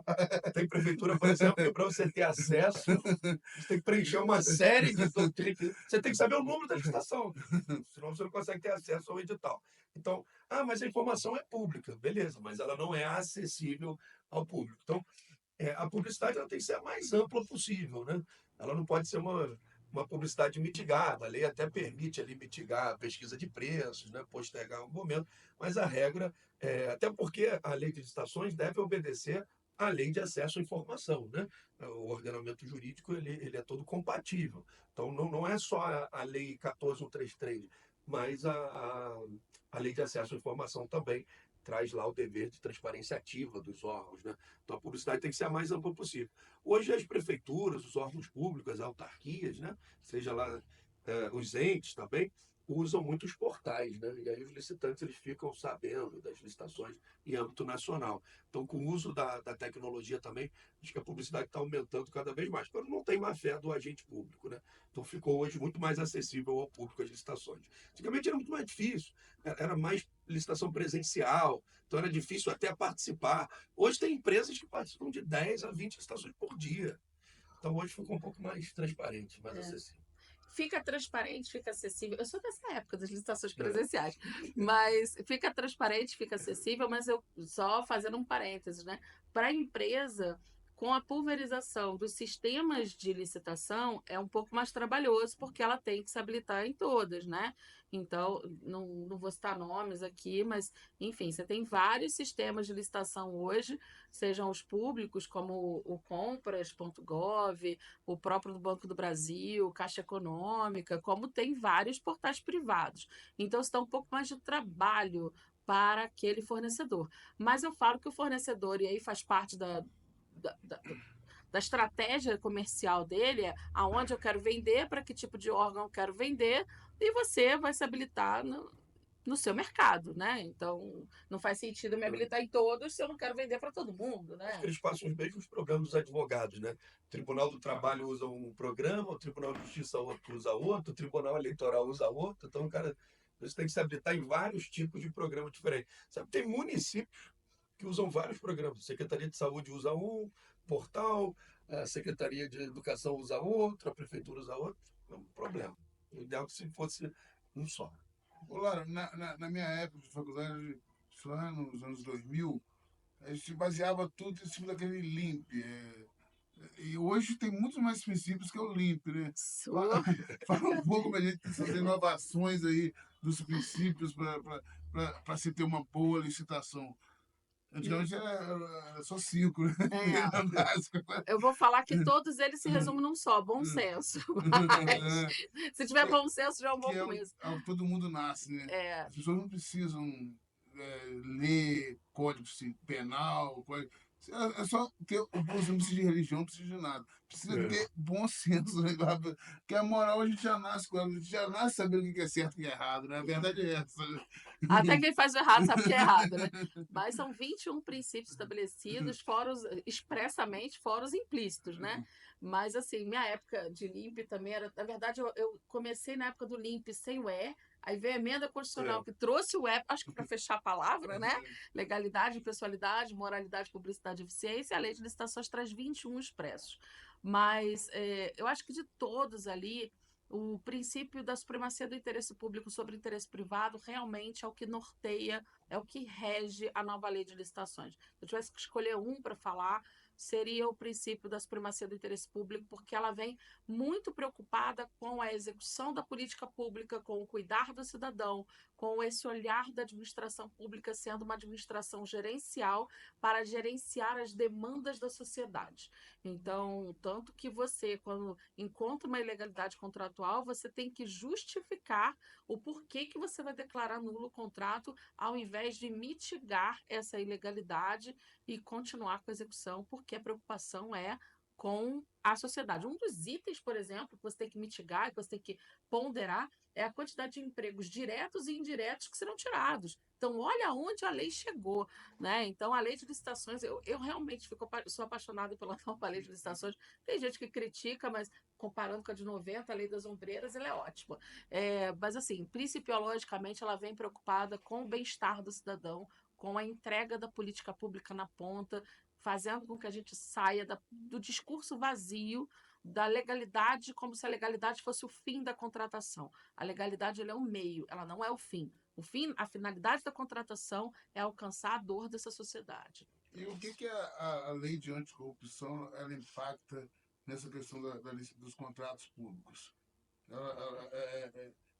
tem prefeitura, por exemplo, que para você ter acesso, você tem que preencher uma série de doutrinas. Você tem que saber o número da licitação, senão você não consegue ter acesso ao edital. Então, mas a informação é pública, beleza, mas ela não é acessível ao público. Então, a publicidade ela tem que ser a mais ampla possível, né? Ela não pode ser uma publicidade mitigada. A lei até permite ali mitigar a pesquisa de preços, né? Postergar um momento, mas a regra, até porque a lei de licitações deve obedecer à lei de acesso à informação, né? O ordenamento jurídico ele é todo compatível. Então não é só a lei 14.133, mas a lei de acesso à informação também traz lá o dever de transparência ativa dos órgãos, né? Então a publicidade tem que ser a mais ampla possível. Hoje as prefeituras, os órgãos públicos, as autarquias, né? Seja lá os entes também, usam muitos portais, né? E aí os licitantes eles ficam sabendo das licitações em âmbito nacional. Então, com o uso da tecnologia também, acho que a publicidade está aumentando cada vez mais. Mas não tem má fé do agente público, né? Então, ficou hoje muito mais acessível ao público as licitações. Antigamente era muito mais difícil, era mais licitação presencial, então era difícil até participar. Hoje tem empresas que participam de 10 a 20 licitações por dia. Então, hoje ficou um pouco mais transparente, mais acessível. Fica transparente, fica acessível. Eu sou dessa época das licitações É. presenciais, mas fica transparente, fica acessível, mas eu só fazendo um parênteses, né? Para a empresa, com a pulverização dos sistemas de licitação, é um pouco mais trabalhoso, porque ela tem que se habilitar em todas, né? Então, não vou citar nomes aqui, mas, enfim, você tem vários sistemas de licitação hoje, sejam os públicos, como o compras.gov, o próprio do Banco do Brasil, Caixa Econômica, como tem vários portais privados. Então, isso dá um pouco mais de trabalho para aquele fornecedor. Mas eu falo que o fornecedor, e aí faz parte da, da, da estratégia comercial dele, é aonde eu quero vender, para que tipo de órgão eu quero vender, e você vai se habilitar no seu mercado, né? Então, não faz sentido eu me habilitar em todos se eu não quero vender para todo mundo, Acho que né? eles passam os mesmos programas dos advogados, né? O Tribunal do Trabalho usa um programa, o Tribunal de Justiça usa outro, o Tribunal Eleitoral usa outro. Então, cara, você tem que se habilitar em vários tipos de programa diferentes. Sabe, tem municípios que usam vários programas. A Secretaria de Saúde usa um, portal, a Secretaria de Educação usa outro, a Prefeitura usa outro. Não é um problema. O ideal é que se fosse um só. Ô, Lara, na minha época de faculdade, isso lá nos anos 2000, a gente baseava tudo em cima daquele LIMP. E hoje tem muitos mais princípios que o LIMP, né? Fala, Sou fala um pouco para a gente dessas inovações aí, dos princípios para se ter uma boa licitação. Antigamente era só 5, né? é, Era básico. eu vou falar que todos eles se resumem num só, bom senso. Mas, se tiver que, bom senso, já é um que bom começo. todo mundo nasce, né? É, As pessoas não precisam ler código penal, é só ter o bom senso, não precisa de religião, não precisa de nada. Precisa É. ter bom senso, né? Porque a moral a gente já nasce com ela, a gente já nasce sabendo o que é certo e o que é errado, né? A verdade é essa. até quem faz o errado sabe que é errado, né? Mas são 21 princípios estabelecidos, fora expressamente, fora os implícitos, né? Mas, assim, minha época de LIMP também era. Na verdade, eu comecei na época do LIMP sem o E, aí veio a emenda constitucional É. que trouxe o E, acho que para fechar a palavra, né? Legalidade, impessoalidade, moralidade, publicidade e eficiência, e a lei de licitações traz 21 expressos. Mas eu acho que de todos ali, o princípio da supremacia do interesse público sobre o interesse privado realmente é o que norteia, é o que rege a nova lei de licitações. Se eu tivesse que escolher um para falar, seria o princípio da supremacia do interesse público, porque ela vem muito preocupada com a execução da política pública, com o cuidar do cidadão, com esse olhar da administração pública sendo uma administração gerencial para gerenciar as demandas da sociedade. Então, tanto que você, quando encontra uma ilegalidade contratual, você tem que justificar o porquê que você vai declarar nulo o contrato, ao invés de mitigar essa ilegalidade e continuar com a execução, porque a preocupação é com a sociedade. Um dos itens, por exemplo, que você tem que mitigar, que você tem que ponderar, é a quantidade de empregos diretos e indiretos que serão tirados. Então, olha onde a lei chegou, né? Então, a lei de licitações, eu realmente sou apaixonada pela nova lei de licitações. Tem gente que critica, mas comparando com a de 90, a lei das ombreiras, ela é ótima. Mas, assim, principiologicamente, ela vem preocupada com o bem-estar do cidadão, com a entrega da política pública na ponta, fazendo com que a gente saia do discurso vazio da legalidade, como se a legalidade fosse o fim da contratação. A legalidade ela é um meio, ela não é o fim. O fim, a finalidade da contratação é alcançar a dor dessa sociedade. E o que a lei de anticorrupção ela impacta nessa questão dos contratos públicos?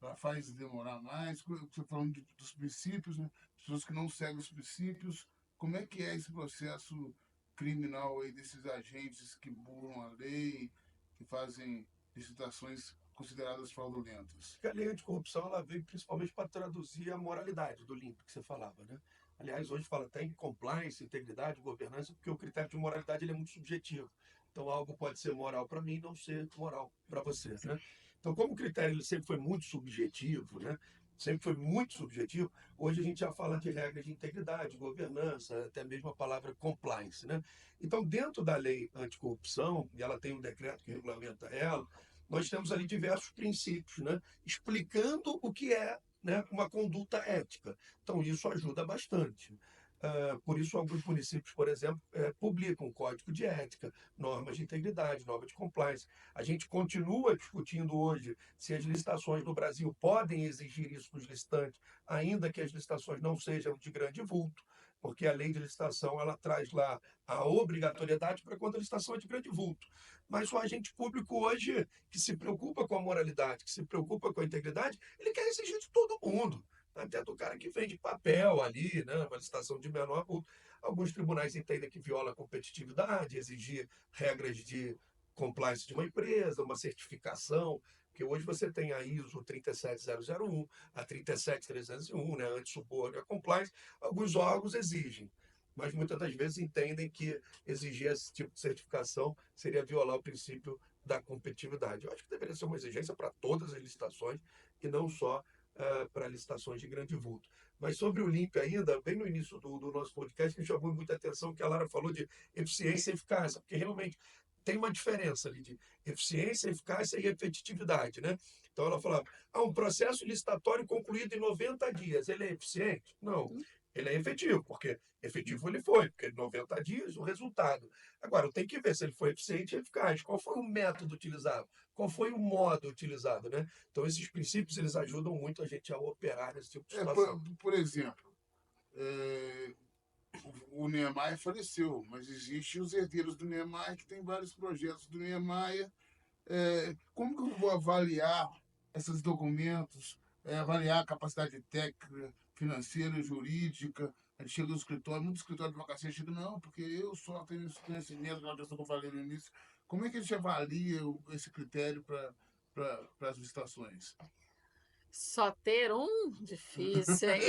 Ela faz demorar mais? Você falando dos princípios, né? Pessoas que não seguem os princípios. Como é que é esse processo criminal aí desses agentes que burlam a lei, que fazem licitações consideradas fraudulentas? A lei anticorrupção ela veio principalmente para traduzir a moralidade do limpo que você falava, né? Aliás, hoje fala até em compliance, integridade, governança, porque o critério de moralidade ele é muito subjetivo. Então, algo pode ser moral para mim e não ser moral para você, né? Então, como o critério ele sempre foi muito subjetivo, né? Sempre foi muito subjetivo, hoje a gente já fala de regras de integridade, governança, até mesmo a palavra compliance, né? Então, dentro da lei anticorrupção, e ela tem um decreto que regulamenta ela, nós temos ali diversos princípios, né? Explicando o que é, né, uma conduta ética. Então, isso ajuda bastante. Por isso, alguns municípios, por exemplo, publicam código de ética, normas de integridade, normas de compliance. A gente continua discutindo hoje se as licitações no Brasil podem exigir isso dos licitantes, ainda que as licitações não sejam de grande vulto, porque a lei de licitação ela traz lá a obrigatoriedade para quando a licitação é de grande vulto. Mas o agente público hoje, que se preocupa com a moralidade, que se preocupa com a integridade, ele quer exigir de todo mundo. Até do cara que vende papel ali, né, uma licitação de menor vulto. Alguns tribunais entendem que viola a competitividade, exigir regras de compliance de uma empresa, uma certificação, porque hoje você tem a ISO 37001, a 37301, né, anti-suborno e a compliance, alguns órgãos exigem, mas muitas das vezes entendem que exigir esse tipo de certificação seria violar o princípio da competitividade. Eu acho que deveria ser uma exigência para todas as licitações e não só para licitações de grande vulto. Mas sobre o LIMP ainda, bem no início do nosso podcast, me chamou muita atenção que a Lara falou de eficiência e eficácia, porque realmente tem uma diferença ali de eficiência, eficácia e efetividade, né? Então ela falava, um processo licitatório concluído em 90 dias, ele é eficiente? Não. Ele é efetivo, porque efetivo ele foi, porque 90 dias o resultado. Agora, eu tenho que ver se ele foi eficiente e eficaz. Qual foi o método utilizado? Qual foi o modo utilizado, né? Então, esses princípios, eles ajudam muito a gente a operar nesse tipo de situação. Por exemplo, é, o Niemeyer faleceu, mas existem os herdeiros do Niemeyer, que tem vários projetos do Niemeyer. Como que eu vou avaliar esses documentos, avaliar a capacidade técnica, financeira, jurídica? A gente chega no escritório, muito escritório de advocacia chega, não, porque eu só tenho esse conhecimento, aquela questão que eu falei no início. Como é que a gente avalia esse critério para as licitações? Só ter um? Difícil, hein?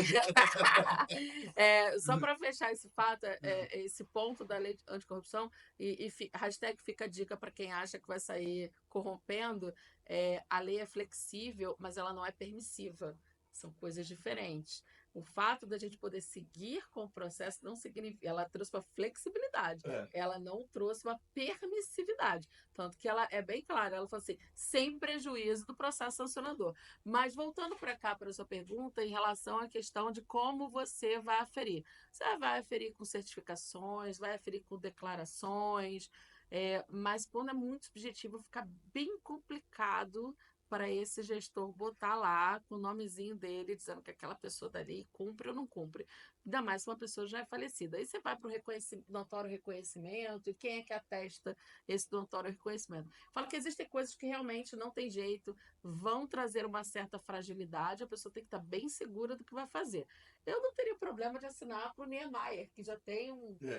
Só para fechar esse fato, esse ponto da lei anticorrupção, hashtag fica a dica para quem acha que vai sair corrompendo, a lei é flexível, mas ela não é permissiva. São coisas diferentes. O fato da gente poder seguir com o processo não significa. Ela trouxe uma flexibilidade, ela não trouxe uma permissividade. Tanto que ela é bem clara, ela falou assim, sem prejuízo do processo sancionador. Mas voltando para cá, para a sua pergunta, em relação à questão de como você vai aferir. Você vai aferir com certificações, vai aferir com declarações, mas quando é muito subjetivo, fica bem complicado para esse gestor botar lá com o nomezinho dele, dizendo que aquela pessoa dali cumpre ou não cumpre. Ainda mais se uma pessoa já é falecida. Aí você vai para o notório reconhecimento, e quem é que atesta esse notório reconhecimento? Fala que existem coisas que realmente não tem jeito, vão trazer uma certa fragilidade, a pessoa tem que estar bem segura do que vai fazer. Eu não teria problema de assinar para o Niemeyer, que já tem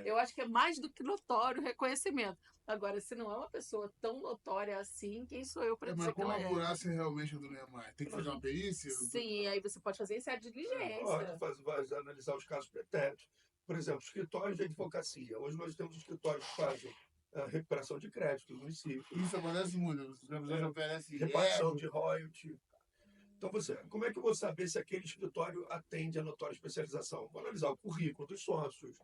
eu acho que é mais do que notório reconhecimento. Agora, se não é uma pessoa tão notória assim, quem sou eu para dizer Mas que ela como é? apurar se realmente é do Niemeyer? Tem que fazer uma perícia? Sim, aí você pode fazer isso, é a diligência. Vai analisar os casos pretéritos. Por exemplo, escritórios de advocacia. Hoje nós temos escritórios que fazem a recuperação de crédito do município. Isso acontece muito. Os representantes oferecem repartição de royalty. Então, como é que eu vou saber se aquele escritório atende a notória especialização? Vou analisar o currículo dos sócios,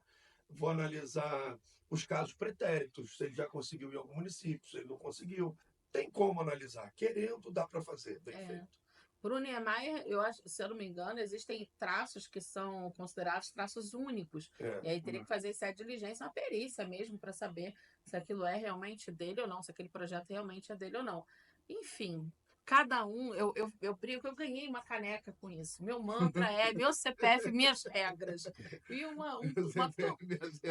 vou analisar os casos pretéritos, se ele já conseguiu em algum município, se ele não conseguiu. Tem como analisar. Querendo, dá para fazer, bem feito. Para o Niemeyer, eu acho, se eu não me engano, existem traços que são considerados traços únicos. E aí teria que fazer essa diligência, uma perícia mesmo, para saber se aquilo é realmente dele ou não, se aquele projeto realmente é dele ou não. Enfim, cada um, eu brinco, eu ganhei uma caneca com isso. Meu mantra é meu CPF, minhas regras. E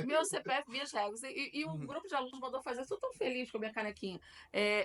meu CPF, minhas regras. E um grupo de alunos mandou fazer, estou tão feliz com a minha canequinha.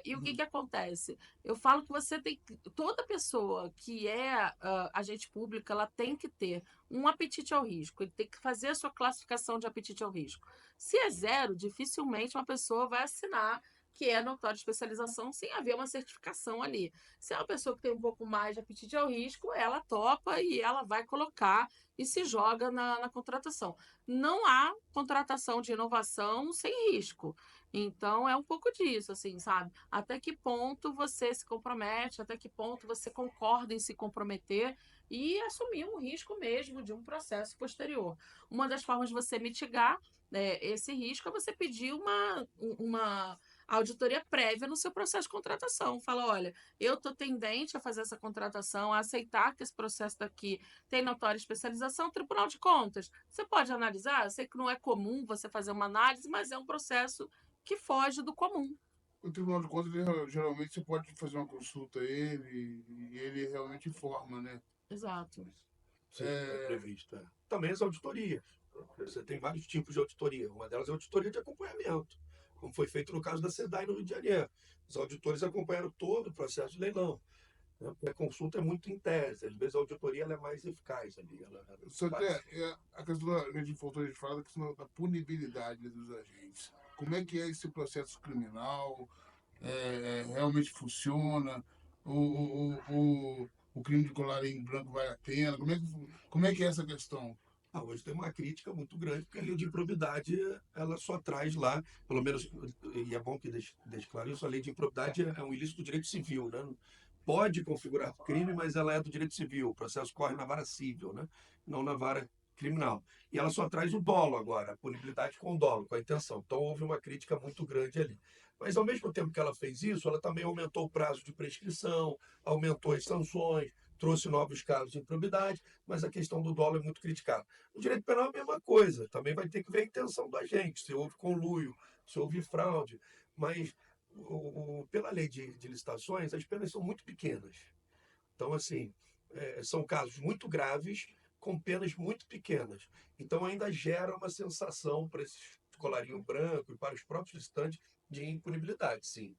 E o que acontece? Eu falo que você tem. Toda pessoa que é agente público, ela tem que ter um apetite ao risco, ele tem que fazer a sua classificação de apetite ao risco. Se é zero, dificilmente uma pessoa vai assinar que é notória especialização sem haver uma certificação ali. Se é uma pessoa que tem um pouco mais de apetite ao risco, ela topa e ela vai colocar e se joga na contratação. Não há contratação de inovação sem risco. Então, é um pouco disso, assim, sabe? Até que ponto você se compromete, até que ponto você concorda em se comprometer e assumir um risco mesmo de um processo posterior. Uma das formas de você mitigar esse risco é você pedir uma auditoria prévia no seu processo de contratação. Fala, olha, eu estou tendente a fazer essa contratação, a aceitar que esse processo daqui tem notória especialização. Tribunal de Contas, você pode analisar? Eu sei que não é comum você fazer uma análise, mas é um processo que foge do comum. O Tribunal de Contas, geralmente, você pode fazer uma consulta a ele e ele realmente informa, né? Exato. Sim, é previsto. Também as auditorias. Você tem vários tipos de auditoria. Uma delas é a auditoria de acompanhamento, como foi feito no caso da SEDAI no Rio de Janeiro. Os auditores acompanharam todo o processo de leilão. A consulta é muito em tese, às vezes a auditoria ela é mais eficaz ali. Só que a questão que a gente voltou a falar da questão da punibilidade dos agentes. Como é que é esse processo criminal? Realmente funciona? O crime de colarinho branco vale a pena? Como é que é essa questão? Hoje tem uma crítica muito grande, porque a lei de improbidade ela só traz lá, pelo menos, e é bom que deixe claro isso, a lei de improbidade é um ilícito do direito civil, né? Pode configurar crime, mas ela é do direito civil, o processo corre na vara civil, né? Não na vara criminal. E ela só traz o dolo agora, a punibilidade com o dolo, com a intenção. Então houve uma crítica muito grande ali. Mas ao mesmo tempo que ela fez isso, ela também aumentou o prazo de prescrição, aumentou as sanções, trouxe novos casos de improbidade, mas a questão do dolo é muito criticada. No direito penal é a mesma coisa, também vai ter que ver a intenção do agente, se houve conluio, se houve fraude, mas pela lei de licitações, as penas são muito pequenas. Então, assim, são casos muito graves com penas muito pequenas. Então, ainda gera uma sensação para esse colarinho branco e para os próprios licitantes de impunibilidade, sim.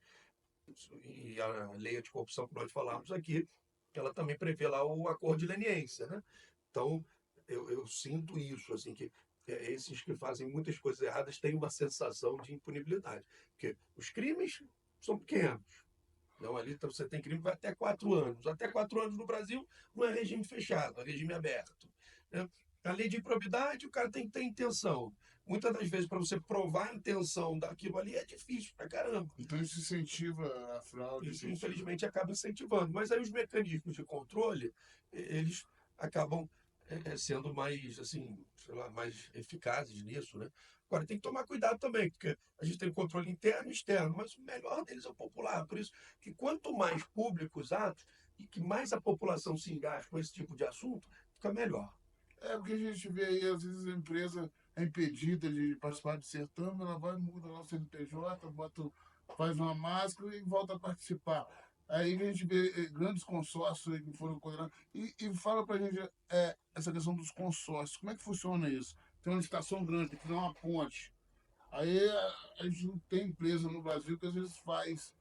E a lei anticorrupção que nós falamos aqui, ela também prevê lá o acordo de leniência, né? Então, eu sinto isso, assim, que esses que fazem muitas coisas erradas têm uma sensação de impunibilidade. Porque os crimes são pequenos. Não, ali você tem crime que vai até 4 anos. Até 4 anos no Brasil não é regime fechado, é regime aberto. Né? A lei de improbidade, o cara tem que ter intenção. Muitas das vezes, para você provar a intenção daquilo ali, é difícil pra caramba. Então isso incentiva a fraude. Isso, infelizmente, acaba incentivando. Mas aí os mecanismos de controle, eles acabam sendo mais, assim, sei lá, mais eficazes nisso, né? Agora, tem que tomar cuidado também, porque a gente tem controle interno e externo, mas o melhor deles é o popular. Por isso que quanto mais públicos os atos e que mais a população se engaja com esse tipo de assunto, fica melhor. Porque a gente vê aí, às vezes a empresa é impedida de participar de certame, ela vai, muda lá o CNPJ, faz uma máscara e volta a participar. Aí a gente vê grandes consórcios aí que foram condenados. E fala pra gente essa questão dos consórcios. Como é que funciona isso? Tem uma licitação grande, tem que fazer uma ponte. Aí a gente não tem empresa no Brasil que às vezes faz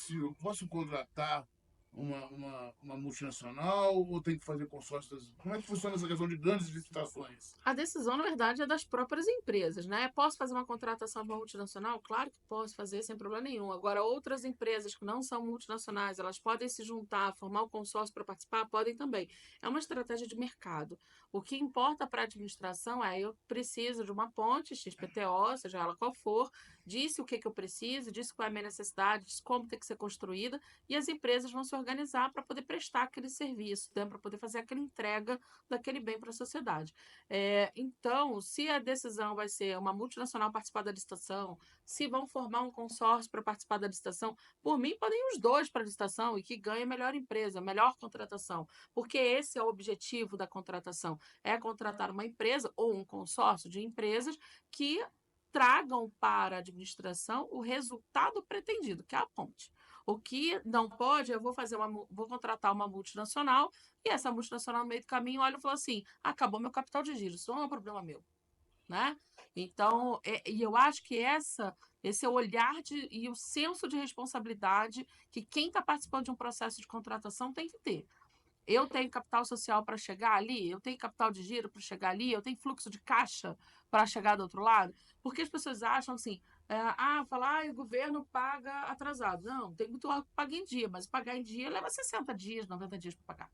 eu posso contratar uma multinacional ou tem que fazer consórcios? Como é que funciona essa questão de grandes licitações? A decisão, na verdade, é das próprias empresas, né? Posso fazer uma contratação de uma multinacional? Claro que posso fazer sem problema nenhum. Agora, outras empresas que não são multinacionais, elas podem se juntar, formar um consórcio para participar? Podem também. É uma estratégia de mercado. O que importa para a administração é eu preciso de uma ponte, XPTO, seja ela qual for, disse o que eu preciso, disse qual é a minha necessidade, disse como tem que ser construída, e as empresas vão se organizar para poder prestar aquele serviço, né? Para poder fazer aquela entrega daquele bem para a sociedade. Então, se a decisão vai ser uma multinacional participar da licitação, se vão formar um consórcio para participar da licitação, por mim, podem ir os dois para a licitação e que ganhe a melhor empresa, a melhor contratação, porque esse é o objetivo da contratação, é contratar uma empresa ou um consórcio de empresas que tragam para a administração o resultado pretendido, que é a ponte. O que não pode, vou contratar uma multinacional e essa multinacional, no meio do caminho, olha e fala assim: acabou meu capital de giro, isso não é um problema meu. Né? Então, e eu acho que esse é o olhar e o senso de responsabilidade que quem está participando de um processo de contratação tem que ter. Eu tenho capital social para chegar ali, eu tenho capital de giro para chegar ali, eu tenho fluxo de caixa para chegar do outro lado, porque as pessoas acham assim, Falar, o governo paga atrasado. Não, tem muito órgão que paga em dia, mas pagar em dia leva 60 dias, 90 dias para pagar.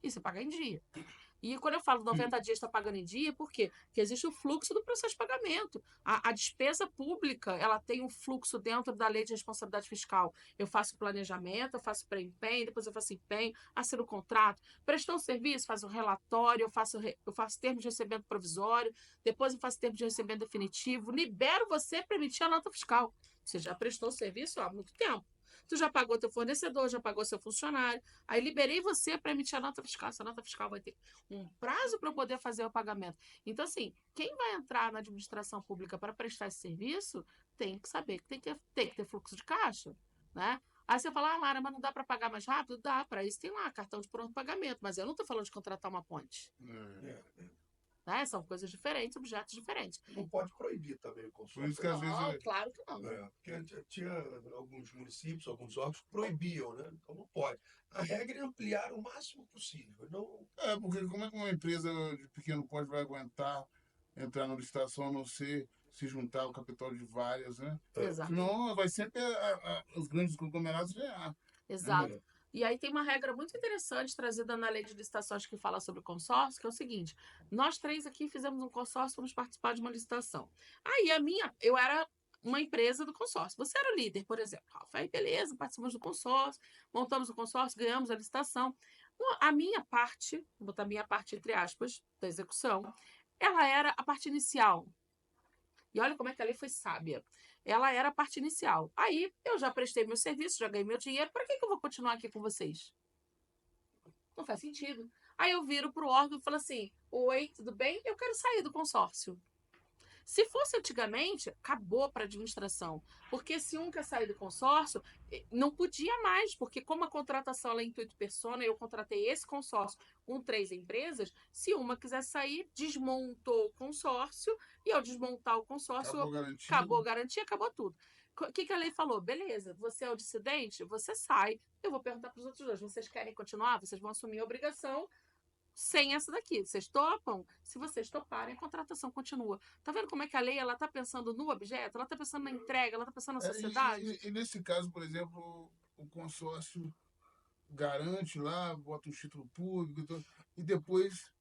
E você paga em dia. E quando eu falo 90 dias está pagando em dia, por quê? Porque existe o fluxo do processo de pagamento. A despesa pública, ela tem um fluxo dentro da lei de responsabilidade fiscal. Eu faço planejamento, eu faço pré-empenho, depois eu faço empenho, assino o contrato, prestou um serviço, faço um relatório, eu faço termo de recebimento provisório, depois eu faço termo de recebimento definitivo, libero você para emitir a nota fiscal. Você já prestou o serviço há muito tempo. Tu já pagou teu fornecedor, já pagou seu funcionário. Aí liberei você para emitir a nota fiscal. Essa nota fiscal vai ter um prazo para poder fazer o pagamento. Então, assim, quem vai entrar na administração pública para prestar esse serviço tem que saber que tem que ter fluxo de caixa, né? Aí você fala, Lara, mas não dá para pagar mais rápido? Dá, para isso tem lá cartão de pronto pagamento, mas eu não estou falando de contratar uma ponte. Né? São coisas diferentes, objetos diferentes. Não pode proibir também o consórcio. Por isso que às vezes Não, claro que não. Porque tinha alguns municípios, alguns órgãos que proibiam, né? Então não pode. A regra é ampliar o máximo possível. Não... porque como é que uma empresa de pequeno porte vai aguentar entrar na licitação, a não ser se juntar ao capital de várias, né? Exato. Senão vai sempre os grandes conglomerados ganhar. Exato. E aí tem uma regra muito interessante trazida na lei de licitações que fala sobre consórcio, que é o seguinte: nós três aqui fizemos um consórcio, vamos participar de uma licitação. Aí eu era uma empresa do consórcio. Você era o líder, por exemplo. Aí, beleza, participamos do consórcio, montamos o consórcio, ganhamos a licitação. A minha parte, vou botar a minha parte entre aspas, da execução, ela era a parte inicial. E olha como é que a lei foi sábia. Ela era a parte inicial. Aí eu já prestei meu serviço, já ganhei meu dinheiro. Para que eu vou continuar aqui com vocês? Não faz sentido. Aí eu viro para o órgão e falo assim: oi, tudo bem? Eu quero sair do consórcio. Se fosse antigamente, acabou para a administração. Porque se um quer sair do consórcio, não podia mais, porque como a contratação é intuito persona, eu contratei esse consórcio com 3 empresas, se uma quiser sair, desmontou o consórcio, e ao desmontar o consórcio, acabou a garantia, acabou tudo. O que a lei falou? Beleza, você é o dissidente, você sai. Eu vou perguntar para os outros dois, vocês querem continuar? Vocês vão assumir a obrigação sem essa daqui. Vocês topam? Se vocês toparem, a contratação continua. Tá vendo como é que a lei ela tá pensando no objeto? Ela tá pensando na entrega, ela tá pensando na sociedade? E nesse caso, por exemplo, o consórcio garante lá, bota um título público e depois,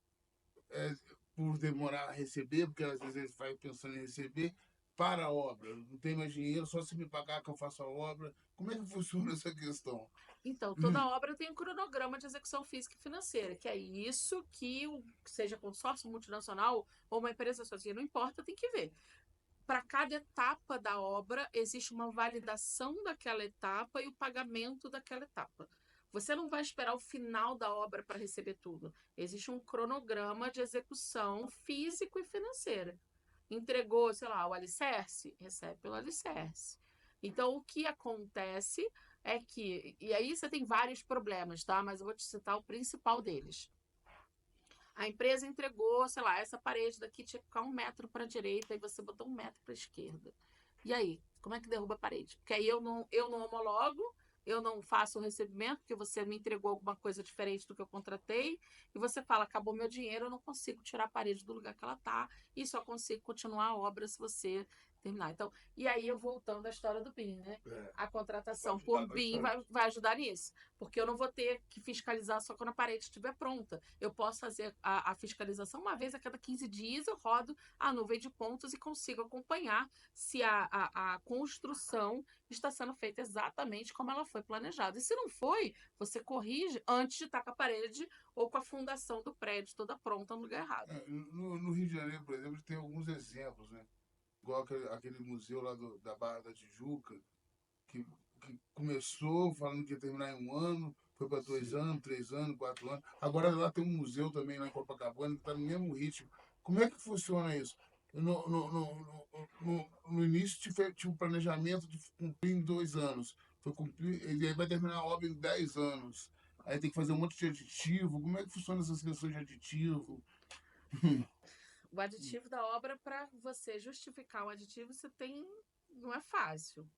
por demorar a receber, porque às vezes eles vai pensando em receber, para a obra. Não tem mais dinheiro, só se me pagar que eu faço a obra. Como é que funciona essa questão? Então, toda obra tem um cronograma de execução física e financeira, que é isso que, seja consórcio multinacional ou uma empresa sozinha, não importa, tem que ver. Para cada etapa da obra, existe uma validação daquela etapa e o pagamento daquela etapa. Você não vai esperar o final da obra para receber tudo. Existe um cronograma de execução físico e financeira. Entregou, sei lá, o alicerce, recebe pelo alicerce. Então, o que acontece é que... E aí você tem vários problemas, tá? Mas eu vou te citar o principal deles. A empresa entregou, sei lá, essa parede daqui tinha que ficar 1 metro para a direita e você botou 1 metro para a esquerda. E aí, como é que derruba a parede? Porque aí eu não homologo, eu não faço o recebimento, porque você me entregou alguma coisa diferente do que eu contratei, e você fala, acabou meu dinheiro, eu não consigo tirar a parede do lugar que ela está, e só consigo continuar a obra se você terminar. Então, e aí eu voltando à história do BIM, né? A contratação por BIM vai ajudar nisso, porque eu não vou ter que fiscalizar só quando a parede estiver pronta. Eu posso fazer a fiscalização uma vez a cada 15 dias, eu rodo a nuvem de pontos e consigo acompanhar se a construção está sendo feita exatamente como ela foi planejada. E se não foi, você corrige antes de estar com a parede ou com a fundação do prédio toda pronta no lugar errado. No Rio de Janeiro, por exemplo, tem alguns exemplos, né? Igual aquele museu lá da Barra da Tijuca, que começou falando que ia terminar em 1 ano, foi para 2 anos, 3 anos, 4 anos. Agora lá tem um museu também lá em Copacabana que está no mesmo ritmo. Como é que funciona isso? No início tinha um planejamento de cumprir em 2 anos. Foi cumprir, ele vai terminar a obra em 10 anos. Aí tem que fazer um monte de aditivo. Como é que funciona essas questões de aditivo? O aditivo da obra, para você justificar o aditivo, você tem. Não é fácil.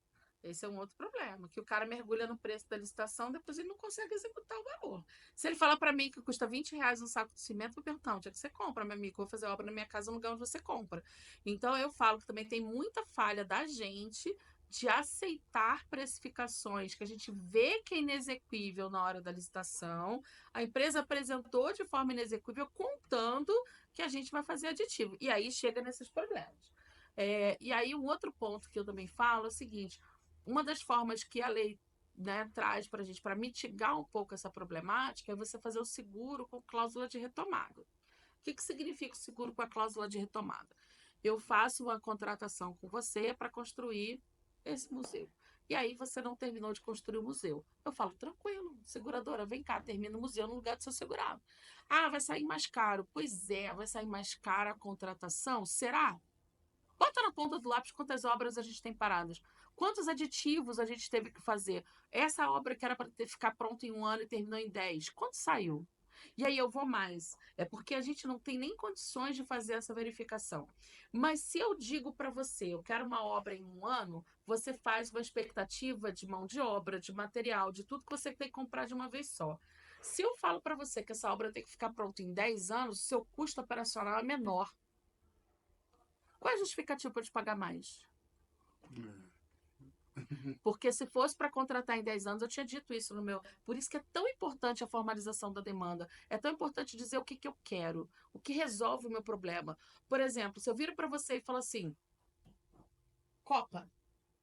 Esse é um outro problema, que o cara mergulha no preço da licitação, depois ele não consegue executar o valor. Se ele falar para mim que custa R$ 20 um saco de cimento, eu vou perguntar, onde é que você compra, meu amigo? Eu vou fazer obra na minha casa no lugar onde você compra. Então, eu falo que também tem muita falha da gente de aceitar precificações que a gente vê que é inexequível na hora da licitação. A empresa apresentou de forma inexequível, contando que a gente vai fazer aditivo. E aí chega nesses problemas. E aí, um outro ponto que eu também falo é o seguinte: uma das formas que a lei, né, traz para a gente, para mitigar um pouco essa problemática, é você fazer o seguro com cláusula de retomada. O que significa o seguro com a cláusula de retomada? Eu faço uma contratação com você para construir esse museu. E aí você não terminou de construir o museu. Eu falo, tranquilo, seguradora, vem cá, termina o museu no lugar do seu segurado. Ah, vai sair mais caro. Pois é, vai sair mais cara a contratação? Será? Bota na ponta do lápis quantas obras a gente tem paradas. Quantos aditivos a gente teve que fazer? Essa obra que era para ficar pronta em 1 ano e terminou em 10. Quanto saiu? E aí eu vou mais. É porque a gente não tem nem condições de fazer essa verificação. Mas se eu digo para você, eu quero uma obra em 1 ano, você faz uma expectativa de mão de obra, de material, de tudo que você tem que comprar de uma vez só. Se eu falo para você que essa obra tem que ficar pronta em 10 anos, o seu custo operacional é menor. Qual é a justificativa para te pagar mais? Porque se fosse para contratar em 10 anos, eu tinha dito isso no meu. Por isso que é tão importante a formalização da demanda. É tão importante dizer o que eu quero, o que resolve o meu problema. Por exemplo, se eu viro para você e falo assim, Copa.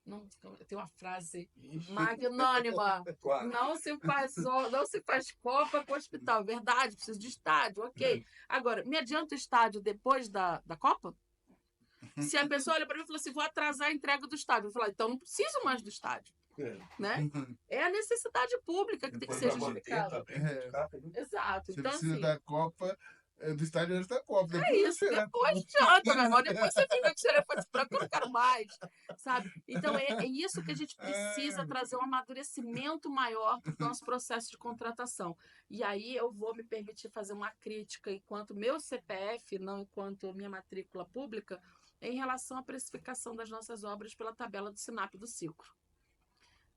Não, tem uma frase magnânima. Claro. Não se faz Copa com hospital. Verdade, preciso de estádio, ok. Agora, me adianta o estádio depois da Copa? Se a pessoa olha para mim e fala assim, vou atrasar a entrega do estádio, eu vou falar, então não preciso mais do estádio. Né? É a necessidade pública que tem que ser justificada. Exato. Você Então, precisa assim, da Copa, do estádio antes da Copa. é Depois isso. Depois adianta, meu irmão. Depois você fica com o telefone branco, eu não quero mais. Sabe? Então, é isso que a gente precisa trazer um amadurecimento maior para o nosso processo de contratação. E aí eu vou me permitir fazer uma crítica enquanto meu CPF, não enquanto minha matrícula pública, em relação à precificação das nossas obras pela tabela do SINAP do Cicro.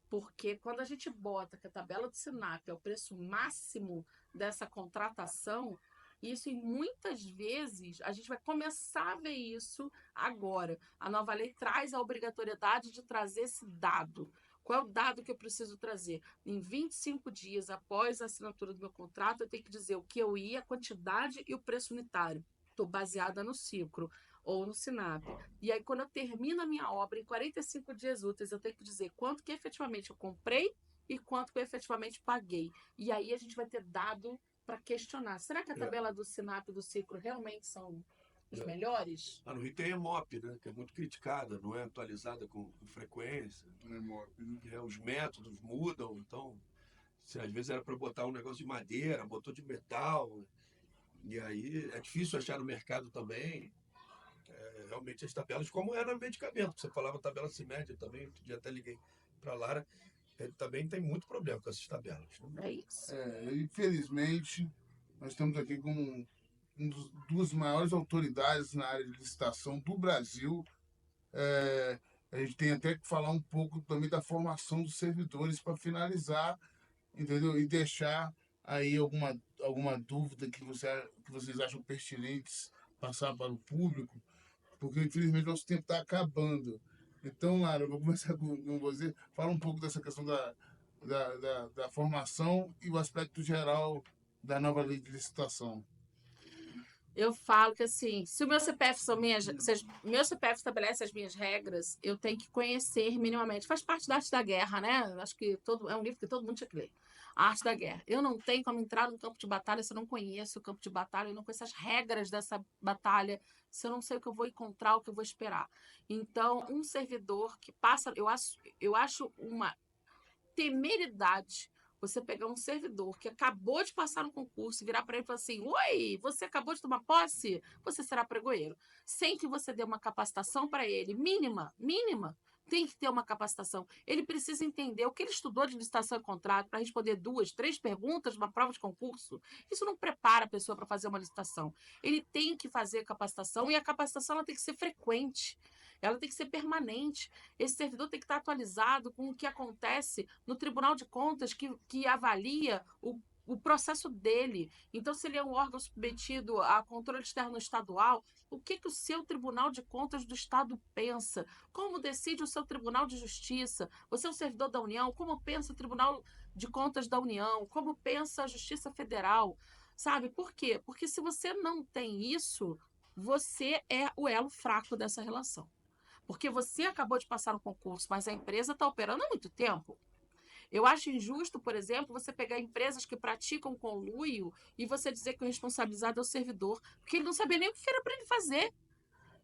Porque quando a gente bota que a tabela do SINAP é o preço máximo dessa contratação, isso muitas vezes a gente vai começar a ver isso agora. A nova lei traz a obrigatoriedade de trazer esse dado. Qual é o dado que eu preciso trazer? Em 25 dias após a assinatura do meu contrato, eu tenho que dizer o que eu ia, a quantidade e o preço unitário. Estou baseada no Cicro ou no SINAP. E aí, quando eu termino a minha obra, em 45 dias úteis, eu tenho que dizer quanto que efetivamente eu comprei e quanto que eu efetivamente paguei. E aí a gente vai ter dado para questionar. Será que a tabela do SINAP e do Cicro realmente são os melhores? No Rio tem a EMOP, né, que é muito criticada, não é atualizada com frequência. Os métodos mudam, então, se às vezes era para botar um negócio de madeira, botou de metal, e aí é difícil achar no mercado também. Realmente as tabelas, como era medicamento, você falava tabela CIMED também, outro dia até liguei para a Lara, também tem muito problema com essas tabelas. É isso. Infelizmente, nós estamos aqui com duas maiores autoridades na área de licitação do Brasil. A gente tem até que falar um pouco também da formação dos servidores para finalizar, entendeu? E deixar aí alguma dúvida que vocês acham pertinentes passar para o público, porque infelizmente nosso tempo está acabando. Então, Lara, eu vou começar com você. Fala um pouco dessa questão da formação e o aspecto geral da nova lei de licitação. Eu falo que assim, se o meu CPF meu CPF estabelece as minhas regras, eu tenho que conhecer minimamente. Faz parte da arte da guerra, né? Acho que é um livro que todo mundo tinha que ler. A arte da guerra. Eu não tenho como entrar no campo de batalha se eu não conheço o campo de batalha, eu não conheço as regras dessa batalha, se eu não sei o que eu vou encontrar, o que eu vou esperar. Então, um servidor que passa, eu acho uma temeridade você pegar um servidor que acabou de passar no concurso e virar para ele e falar assim, oi, você acabou de tomar posse? Você será pregoeiro. Sem que você dê uma capacitação para ele, mínima, tem que ter uma capacitação. Ele precisa entender o que ele estudou de licitação e contrato para responder 2, 3 perguntas numa prova de concurso. Isso não prepara a pessoa para fazer uma licitação. Ele tem que fazer capacitação e a capacitação ela tem que ser frequente. Ela tem que ser permanente. Esse servidor tem que estar atualizado com o que acontece no Tribunal de Contas, que avalia o processo dele. Então, se ele é um órgão submetido a controle externo estadual, o que o seu Tribunal de Contas do Estado pensa? Como decide o seu Tribunal de Justiça? Você é um servidor da União? Como pensa o Tribunal de Contas da União? Como pensa a Justiça Federal? Sabe? Por quê? Porque se você não tem isso, você é o elo fraco dessa relação. Porque você acabou de passar no concurso, mas a empresa está operando há muito tempo. Eu acho injusto, por exemplo, você pegar empresas que praticam conluio e você dizer que o responsabilizado é o servidor, porque ele não sabia nem o que era para ele fazer.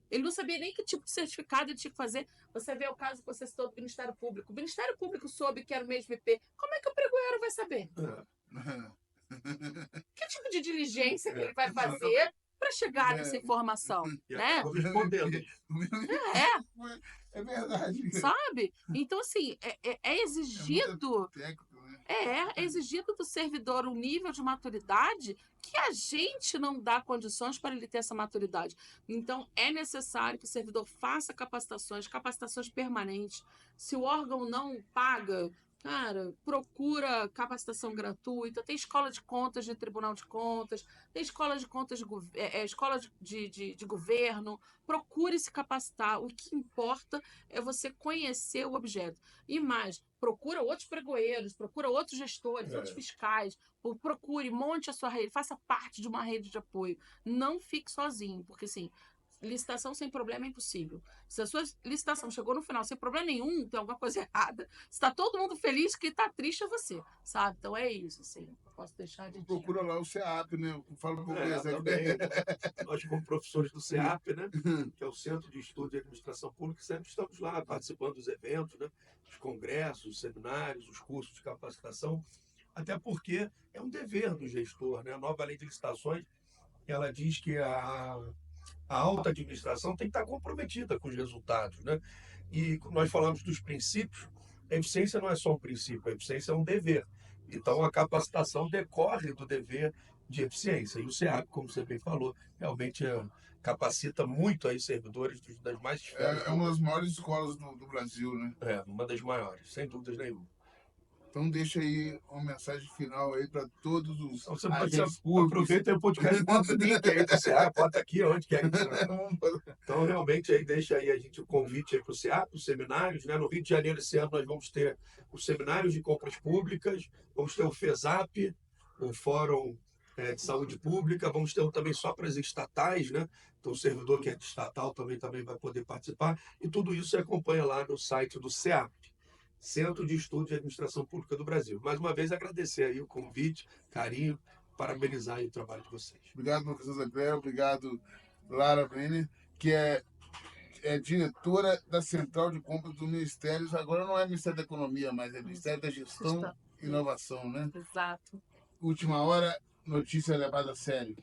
Ele não sabia nem que tipo de certificado ele tinha que fazer. Você vê o caso que você citou do Ministério Público. O Ministério Público soube que era o mesmo IP. Como é que o pregoeiro vai saber? Que tipo de diligência que ele vai fazer para chegar nessa informação? Né? Respondendo. É verdade. Sabe? Então, assim, é exigido. É exigido do servidor um nível de maturidade que a gente não dá condições para ele ter essa maturidade. Então, é necessário que o servidor faça capacitações permanentes. Se o órgão não paga, cara, procura capacitação gratuita. Tem escola de contas de Tribunal de Contas, tem escola de contas escola de governo. Procure se capacitar. O que importa é você conhecer o objeto. E mais, procura outros pregoeiros, procura outros gestores, outros fiscais, procure, monte a sua rede, faça parte de uma rede de apoio. Não fique sozinho, porque assim, licitação sem problema é impossível. Se a sua licitação chegou no final sem problema nenhum, tem alguma coisa errada. Se está todo mundo feliz, quem está triste é você, sabe? Então é isso, assim. Posso deixar de Procura lá o CEAP, né? Eu falo português também. Nós, como professores do CEAP, né? Que é o Centro de Estudo de Administração Pública, sempre estamos lá participando dos eventos, né? Os congressos, os seminários, os cursos de capacitação, até porque é um dever do gestor, né? A nova lei de licitações, ela diz que a alta administração tem que estar comprometida com os resultados, né? E nós falamos dos princípios, a eficiência não é só um princípio, a eficiência é um dever. Então, a capacitação decorre do dever de eficiência. E o SEAP, como você bem falou, realmente capacita muito aí servidores das mais esferas. É uma das maiores escolas do Brasil, né? É, uma das maiores, sem dúvidas nenhuma. Então deixa aí uma mensagem final aí para todos os Então, você agentes públicos. aproveita o podcast, bota o link aí do SEAP, bota aqui onde quer que você. Então, realmente, aí deixa aí o convite para o SEAP, os seminários, né? No Rio de Janeiro, esse ano, nós vamos ter os seminários de compras públicas, vamos ter o FESAP, o Fórum de Saúde Pública, vamos ter também só para as estatais, né? Então, o servidor que é de estatal também vai poder participar, e tudo isso você acompanha lá no site do SEAP. Centro de Estudo de Administração Pública do Brasil. Mais uma vez, agradecer aí o convite, carinho, parabenizar aí o trabalho de vocês. Obrigado, professor Zé, obrigado, Lara Brenner, que é diretora da Central de Compras do Ministério, agora não é Ministério da Economia, mas é Ministério da Gestão e Inovação, né? Exato. Última hora, notícia levada a sério.